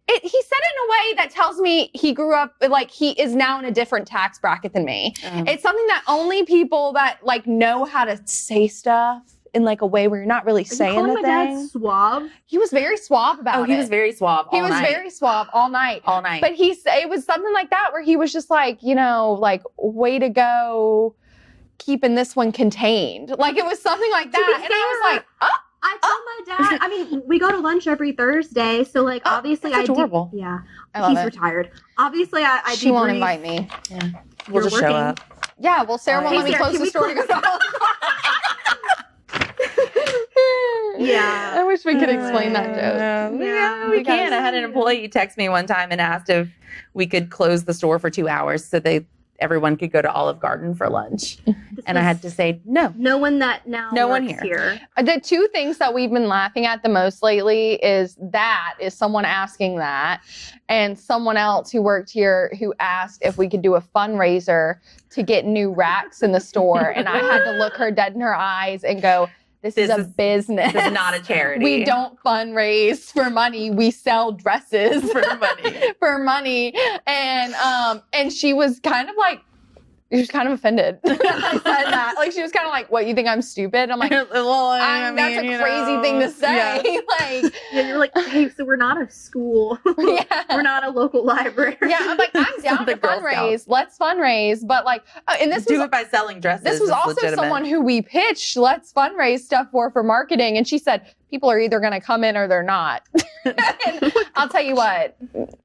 He said it in a way that tells me he grew up like he is now in a different tax bracket than me. It's something that only people that like know how to say stuff in like a way where you're not really Are you saying calling the my dad thing. suave? He was very suave about it. Oh, he was very suave. He all was night. very suave all night. all night. But it was something like that where he was just like, you know, like, way to go keeping this one contained. Like, it was something like that. And I was like, oh, I told my dad. I mean, we go to lunch every Thursday, so like obviously that's I adorable. do. Yeah, I love he's it. retired. Obviously, I She won't debrief. invite me. we'll You're just show working. up. Yeah, well, Sarah won't Hey, let me Sarah, close can the we store to go close- to Yeah. I wish wish we could explain that joke. Yeah, we can. I had an employee text me one time and asked if we could close the store for 2 hours so everyone could go to Olive Garden for lunch. And I had to say no. No one that now No one works here. The two things that we've been laughing at the most lately is someone asking that, and someone else who worked here who asked if we could do a fundraiser to get new racks in the store. And I had to look her dead in her eyes and go, This is a business. This is not a charity. We don't fundraise for money. We sell dresses for money. For money. And she was kind of like, she was kind of offended. I said that. Like, she was kind of like, what, you think I'm stupid? I'm like, that's a crazy thing to say. Yeah. Like, yeah, you're like, hey, so we're not a school. Yeah. We're not a local library. Yeah, I'm like, I'm down to fundraise. Let's fundraise. But like, and this do it by selling dresses. This was also legitimate. Someone who we pitched let's fundraise stuff for marketing. And she said, people are either going to come in or they're not. And I'll tell you what,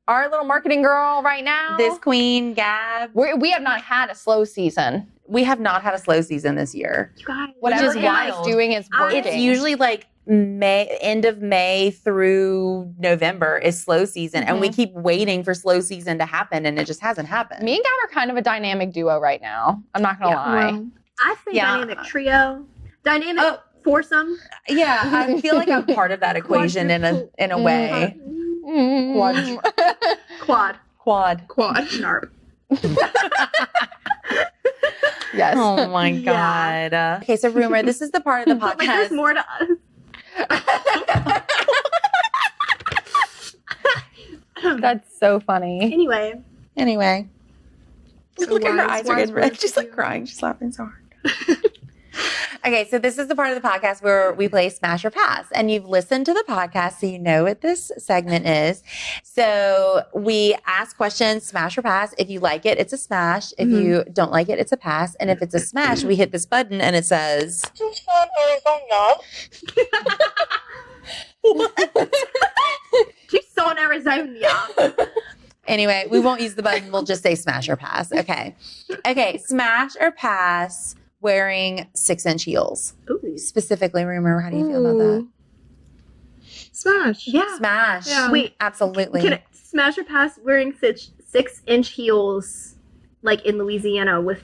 our little marketing girl right now. This queen, Gab. We have not had a slow season. We have not had a slow season this year. You guys, whatever Gab is doing is working. It's usually like end of May through November is slow season. Mm-hmm. And we keep waiting for slow season to happen and it just hasn't happened. Me and Gab are kind of a dynamic duo right now. I'm not going to lie. Well, I say dynamic trio. Dynamic foursome. Yeah, I feel like I'm part of that equation in a way. Quad. Narp. Yes. Oh my God. Yeah. Okay, so Rumor, this is the part of the podcast. Like, there's more to us. That's so funny. Anyway. So look at her eyes are getting red. She's like crying. She's laughing so hard. Okay, so this is the part of the podcast where we play Smash or Pass. And you've listened to the podcast, so you know what this segment is. So we ask questions, smash or pass. If you like it, it's a smash. If you don't like it, it's a pass. And if it's a smash, we hit this button and it says... Tucson, Arizona. Tucson, Arizona. Anyway, we won't use the button. We'll just say smash or pass. Okay, smash or pass... wearing 6-inch heels. Ooh. Specifically, Rumor, how do you feel about that? Smash. Yeah. Smash. Yeah. Wait. Absolutely. Can I smash or pass wearing 6-inch heels like in Louisiana with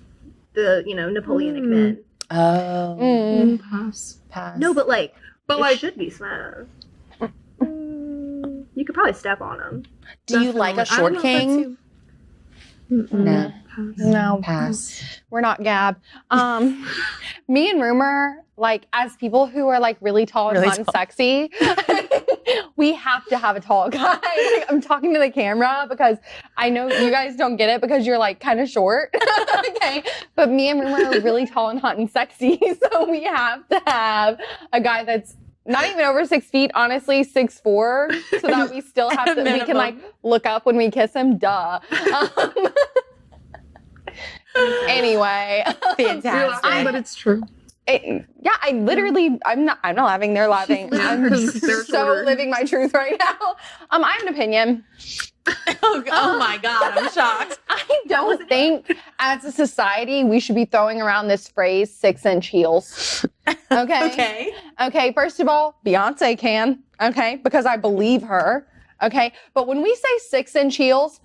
the, Napoleonic men? Oh. Pass. No, but it should be smashed. You could probably step on them. Do you like a short king? No. No. Pass. We're not Gab. Me and Rumor, as people who are really tall and hot and sexy, we have to have a tall guy. I'm talking to the camera because I know you guys don't get it because you're kind of short. Okay. But me and Rumor are really tall and hot and sexy. So we have to have a guy that's not even over 6 feet, honestly, 6'4", so that we still have to, we can look up when we kiss him. Duh. Anyway, fantastic. But it's true. I'm not laughing. They're laughing. I'm so living my truth right now. I have an opinion. Oh my God, I'm shocked. I don't think as a society we should be throwing around this phrase 6-inch heels. Okay. Okay. First of all, Beyonce can. Okay. Because I believe her. Okay. But when we say 6-inch heels,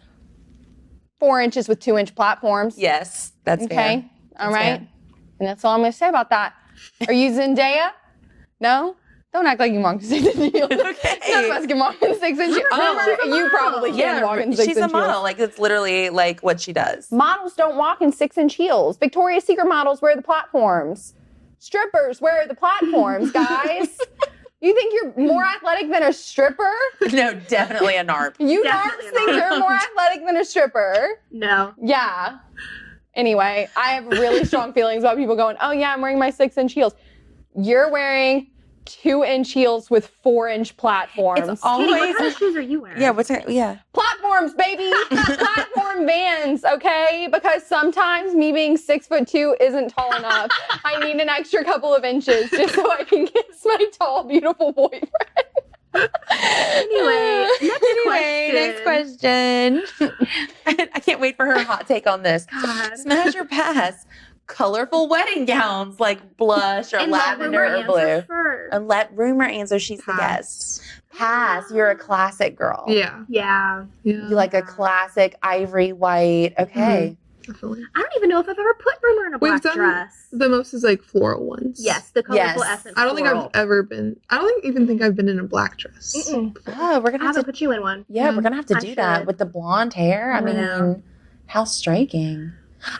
4 inches with 2-inch platforms. Yes, that's fair. Okay. All right. Fair. And that's all I'm going to say about that. Are you Zendaya? No? Don't act like you walk in 6-inch heels. Okay. None of us can walk in 6-inch heels. You probably can walk in 6-inch heels. She's a model. It's literally what she does. Models don't walk in 6-inch heels. Victoria's Secret models wear the platforms. Strippers wear the platforms, guys. You think you're more athletic than a stripper? No, definitely a narp. You narps think you're more athletic than a stripper? No. Yeah. Anyway, I have really strong feelings about people going, oh yeah, I'm wearing my 6-inch heels. You're wearing 2-inch heels with 4-inch platforms. It's always. Katie, what kind of shoes are you wearing? Yeah, platforms, baby. Platform Vans, okay? Because sometimes me being 6'2" isn't tall enough. I need an extra couple of inches just so I can kiss my tall, beautiful boyfriend. Anyway, next question. I can't wait for her hot take on this. God. Smash or pass? colorful wedding gowns like blush or And lavender or blue. First. And let Rumor answer. She's the guest. Pass. You're a classic girl. Yeah. You like a classic ivory white. Okay. Definitely. I don't even know if I've ever put Rumor in a black dress. The most is like floral ones. Yes, the colorful essence. I don't think I've ever been. I don't even think I've been in a black dress. Oh, we're gonna have to put you in one. Yeah, we're gonna have to do that with the blonde hair. I mean, how striking.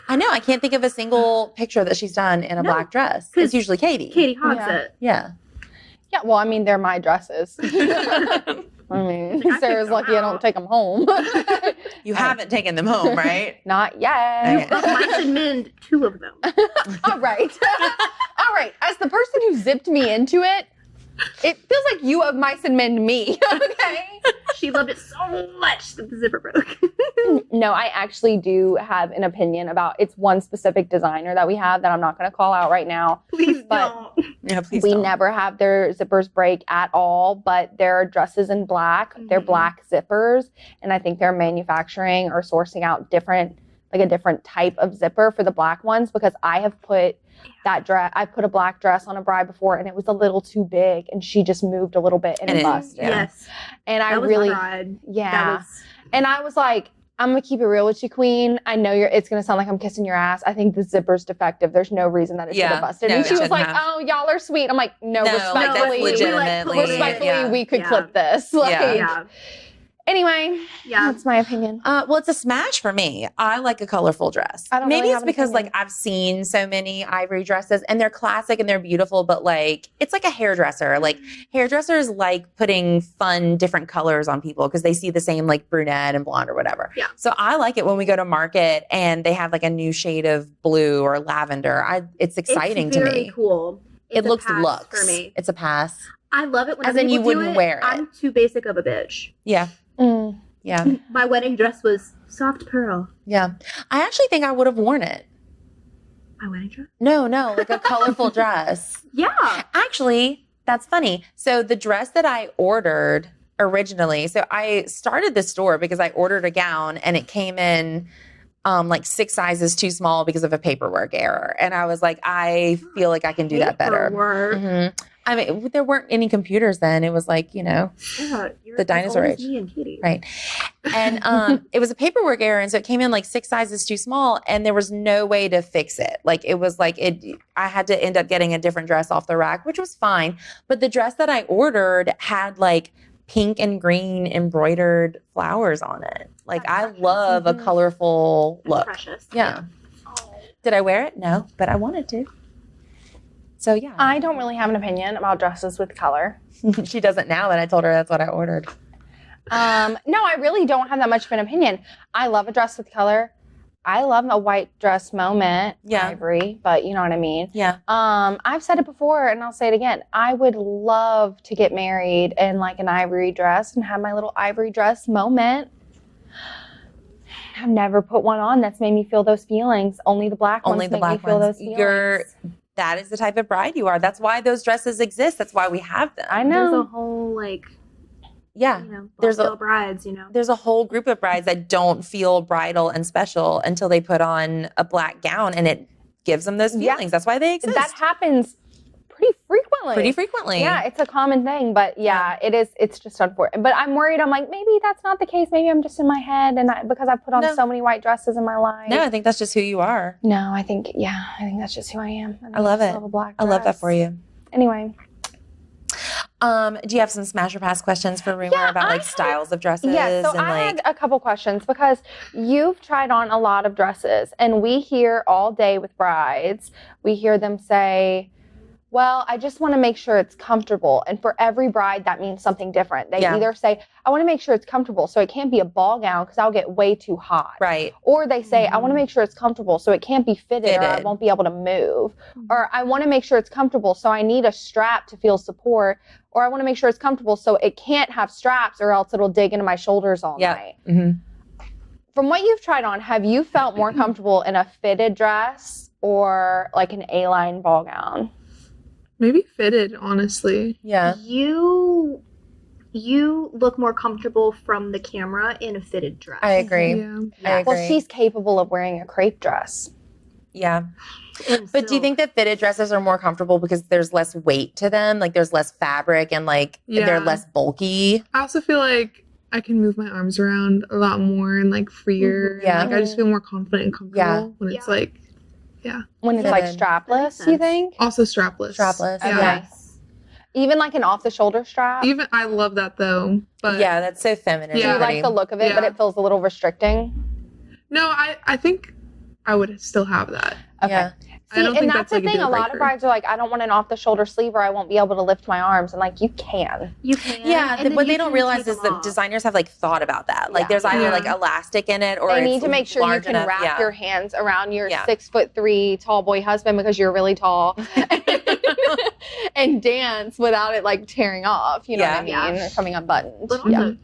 I know. I can't think of a single picture that she's done in a black dress. It's usually Katie. Katie hogs it. Yeah. Yeah. Well, I mean, they're my dresses. I mean, Sarah's lucky I don't take them home. You haven't taken them home, right? Not yet. I should mend 2 of them. All right. All right. As the person who zipped me into it, it feels like you have mice and men me. Okay. She loved it so much that the zipper broke. No, I actually do have an opinion about it's one specific designer that we have that I'm not going to call out right now. Please don't. Yeah, please we don't. never have their zippers break at all, but there are dresses in black. They're black zippers, and I think they're manufacturing or sourcing out a different type of zipper for the black ones, because I have put that dress. I put a black dress on a bride before, and it was a little too big, and she just moved a little bit and it busted. Yes, and that I was really, my bride. and I was like, I'm gonna keep it real with you, Queen. I know it's gonna sound like I'm kissing your ass. I think the zipper's defective. There's no reason that it should have busted. No, and she was like, have. "Oh, y'all are sweet." I'm like, "No, respectfully, we could clip this." Anyway, that's my opinion. Well, it's a smash for me. I like a colorful dress. Maybe it's because like I've seen so many ivory dresses and they're classic and they're beautiful, but like it's like a hairdresser. Like hairdressers like putting fun different colors on people because they see the same like brunette and blonde or whatever. Yeah. So I like it when we go to market and they have like a new shade of blue or lavender. It's exciting to me. Very cool. It looks for me. It's a pass. I love it when as in you wouldn't wear it. I'm too basic of a bitch. Yeah. Yeah. My wedding dress was soft pearl. Yeah. I actually think I would have worn it. My wedding dress? No, like a colorful dress. Yeah. Actually, that's funny. So the dress that I ordered originally, so I started the store because I ordered a gown and it came in like 6 sizes too small because of a paperwork error. And I was like, I feel like I can do that better. Mm-hmm. I mean, there weren't any computers then. It was like, the dinosaur age. Me and Katie. Right. And it was a paperwork error. And so it came in like 6 sizes too small and there was no way to fix it. Like it was like I had to end up getting a different dress off the rack, which was fine. But the dress that I ordered had like pink and green embroidered flowers on it. Like I love a colorful look. Precious. Yeah. Did I wear it? No, but I wanted to. So yeah. I don't really have an opinion about dresses with color. She doesn't now that I told her that's what I ordered. No, I really don't have that much of an opinion. I love a dress with color. I love a white dress moment, ivory, but you know what I mean? Yeah. I've said it before and I'll say it again. I would love to get married in like an ivory dress and have my little ivory dress moment. I've never put one on that's made me feel those feelings. Only the black ones make me feel those feelings. That is the type of bride you are. That's why those dresses exist. That's why we have them. I know. There's a whole there's brides, There's a whole group of brides that don't feel bridal and special until they put on a black gown and it gives them those feelings. Yeah. That's why they exist. That happens pretty frequently. Yeah, it's a common thing, but it is. It's just unfortunate. But I'm worried. I'm like, maybe that's not the case. Maybe I'm just in my head, and because I put on so many white dresses in my life. No, I think that's just who you are. No, I think that's just who I am. I love it. Love a black dress. I love that for you. Anyway. Do you have some smash or pass questions for Rumor about like styles of dresses? Yeah, so I had a couple questions because you've tried on a lot of dresses, and we hear all day with brides, we hear them say, well, I just want to make sure it's comfortable. And for every bride, that means something different. They either say, I want to make sure it's comfortable, so it can't be a ball gown because I'll get way too hot. Right. Or they say, I want to make sure it's comfortable, so it can't be fitted. Or I won't be able to move. Or I want to make sure it's comfortable, so I need a strap to feel support. Or I want to make sure it's comfortable, so it can't have straps or else it'll dig into my shoulders all night. Mm-hmm. From what you've tried on, have you felt more comfortable in a fitted dress or like an A-line ball gown? Maybe fitted, honestly. Yeah. You look more comfortable from the camera in a fitted dress. I agree. Yeah. I agree. Well, she's capable of wearing a crepe dress. Yeah. But do you think that fitted dresses are more comfortable because there's less weight to them? Like there's less fabric and like they're less bulky? I also feel like I can move my arms around a lot more and like freer. Yeah. And, like I just feel more confident and comfortable when it's like, when it's like strapless, you think? Also strapless. Strapless. Yeah. Okay. Even like an off the shoulder strap? Even I love that though. But Yeah, that's so feminine. Do you and like pretty. the look of it, but it feels a little restricting? no, I think I would still have that. Okay. Yeah. I don't think and that's that's the like a thing. deal A lot of breaker. brides are like, I don't want an off the shoulder sleeve or I won't be able to lift my arms. And like, you can. You can. Yeah, and then what you they don't can realize take is them that off. designers have like thought about that. Like Yeah. there's either Yeah. like elastic in it or They it's need to make sure you large can enough. wrap Yeah. your hands around your Yeah. 6'3" tall boy husband because you're really tall and dance without it like tearing off. You know what I mean? Yeah. Or coming unbuttoned. But also,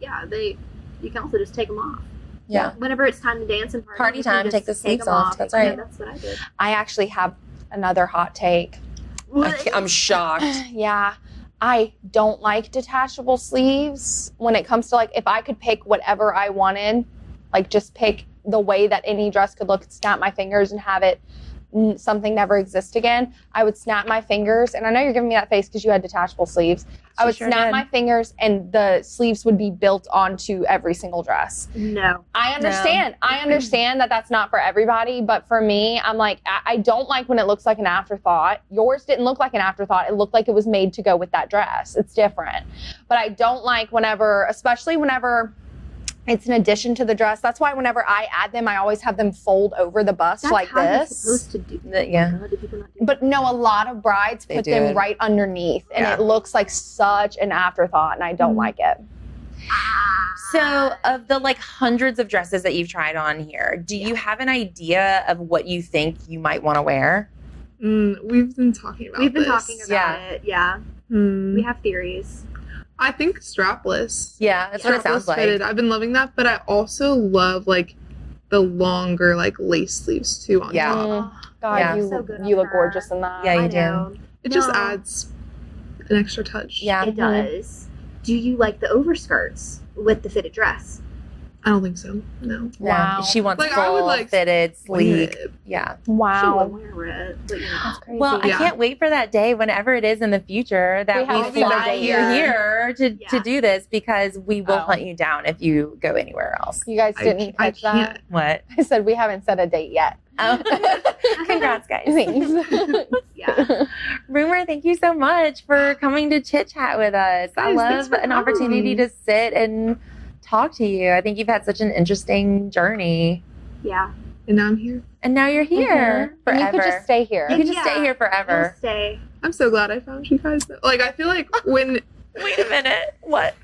you can also just take them off. Yeah. Whenever it's time to dance and Party you can time, just take the sleeves them off. That's right. Yeah, that's what I did. I actually have another hot take. I'm shocked. Yeah. I don't like detachable sleeves when it comes to like, if I could pick whatever I wanted, like just pick the way that any dress could look, snap my fingers and have it something never exist again, I would snap my fingers. And I know you're giving me that face because you had detachable sleeves. I would snap my fingers and the sleeves would be built onto every single dress. No. I understand. I understand that that's not for everybody, but for me, I'm like, I don't like when it looks like an afterthought. Yours didn't look like an afterthought. It looked like it was made to go with that dress. It's different. But I don't like whenever, especially whenever it's an addition to the dress. That's why whenever I add them, I always have them fold over the bust That's like how you're this. supposed to do. Yeah. Do people not do But no, a lot of brides They put do them it. right underneath, and Yeah. it looks like such an afterthought, and I don't like it. So, of the like hundreds of dresses that you've tried on here, do you have an idea of what you think you might want to wear? We've been talking about We've been this. talking about it. Yeah. We have theories. I think strapless. Yeah, that's what it sounds like. Fitted. I've been loving that, but I also love like the longer like lace sleeves too on Yeah. top. God, Yeah. you, So good on you look her. gorgeous in that. Yeah, you I do. know. It just No. adds an extra touch. Yeah. It does. Do you like the overskirts with the fitted dress? I don't think so. No. Wow. She wants Like, I would, full, like, fitted, sleek. Fitted. Yeah. She Wow. would wear it, but you know. That's crazy. Well, I Yeah. can't wait for that day, whenever it is in the future, that We we, have to do fly the you date. here to Yeah. do this, because we will Oh. hunt you down if you go anywhere else. You guys didn't I catch that? can't. What? I said we haven't set a date yet. Oh. Congrats, guys. Thanks. Yeah. Rumor, thank you so much for coming to chit chat with us. I Guys, thanks love for an having opportunity me. to sit and talk to you. I think you've had such an interesting journey. Yeah. And now I'm here. And now you're here And you forever. could just stay here. You could just Yeah. stay here forever. You'll stay. I'm so glad I found you guys. Like I feel like when Wait a minute. What?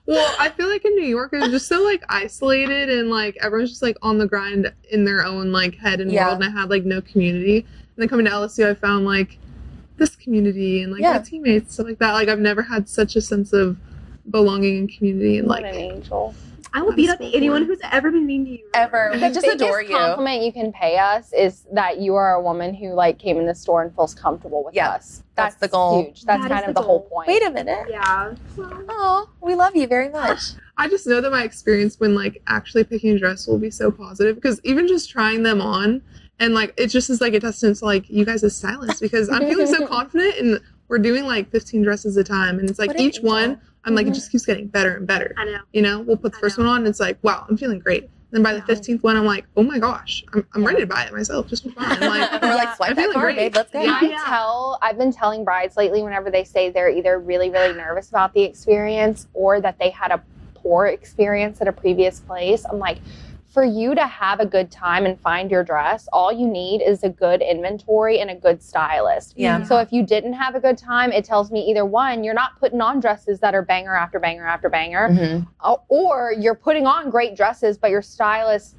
well, I feel like in New York it's just so like isolated and like everyone's just like on the grind in their own like head and Yeah. world, and I had like no community. And then coming to LSU I found like this community and like Yeah. my teammates, stuff like that. Like I've never had such a sense of belonging and community and What like an angel. I will I'm beat up so anyone bored. who's ever been mean to you. Ever. The We just biggest adore you. compliment you can pay us is that you are a woman who like came in the store and feels comfortable with Yeah, us. that's the goal. Huge. That's That kind is of the the whole goal. point. Wait a minute. Yeah. Oh, we love you very much. I just know that my experience when like actually picking a dress will be so positive, because even just trying them on and like it just is like a testament to like you guys as stylists, because I'm feeling so confident and we're doing like 15 dresses at a time and it's like What an each angel. one I'm like it just keeps getting better and better. I know. You know, we'll put the I first know. one on and it's like, wow, I'm feeling great. Then by the Yeah. 15th one I'm like, oh my gosh, I'm Yeah. ready to buy it myself just for fun. I'm like, We're like, swipe I'm that feeling card, great. babe. Let's go. Yeah. I've been telling brides lately whenever they say they're either really, really nervous about the experience or that they had a poor experience at a previous place. I'm like, for you to have a good time and find your dress, all you need is a good inventory and a good stylist. Yeah. So if you didn't have a good time, it tells me either one, you're not putting on dresses that are banger after banger after banger, Mhm. or you're putting on great dresses, but your stylist.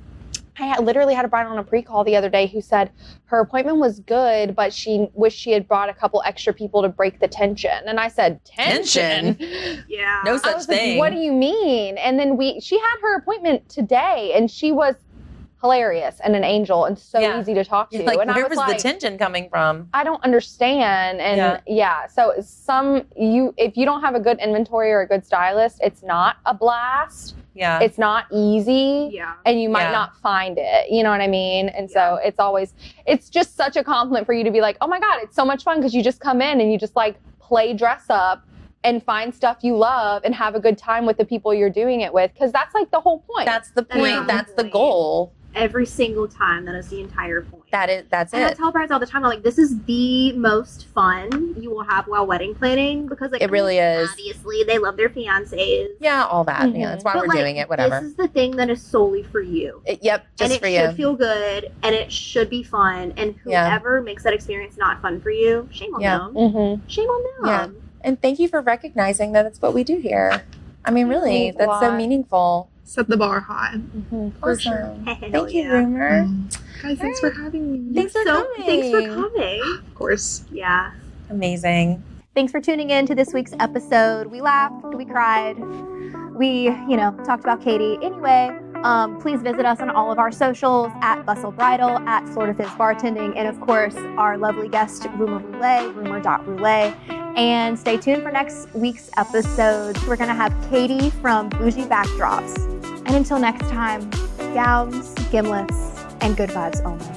Literally had a bride on a pre-call the other day who said her appointment was good, but she wished she had brought a couple extra people to break the tension. And I said, tension? Yeah. No I such was like, thing. what do you mean? And then she had her appointment today and she was hilarious and an angel and so easy to talk to. Like, and where I was the tension coming from? I don't understand. And so if you don't have a good inventory or a good stylist, it's not a blast. Yeah. It's not easy. Yeah. And you might not find it. You know what I mean? And so it's just such a compliment for you to be like, oh my God, it's so much fun because you just come in and you just like play dress up and find stuff you love and have a good time with the people you're doing it with. Because that's like the whole point. That's the point. That's the goal. Every single time. That is the entire point. That's it. And I tell brides all the time, I'm like, this is the most fun you will have while wedding planning because like it really is. Obviously, they love their fiancés. Yeah, all that. Mm-hmm. Yeah, that's why we're doing it. Whatever. This is the thing that is solely for you. Just for you. And it should feel good, and it should be fun. And whoever makes that experience not fun for you, shame on them. Mm-hmm. Shame on them. Yeah. And thank you for recognizing that that's what we do here. I mean, really, that's so meaningful. Set the bar high. Mm-hmm. For awesome. sure. Thank you, Rumor. Guys, thanks for having me. Thanks for coming. Of course. Yeah. Amazing. Thanks for tuning in to this week's episode. We laughed, we cried, we, talked about Katie. Anyway, please visit us on all of our socials at Bustle Bridal, at Florida Fizz Bartending, and of course, our lovely guest, Rumur Rouille, rumor.rouille. And stay tuned for next week's episode. We're going to have Katie from Bougie Backdrops. And until next time, gowns, gimlets, and good vibes only.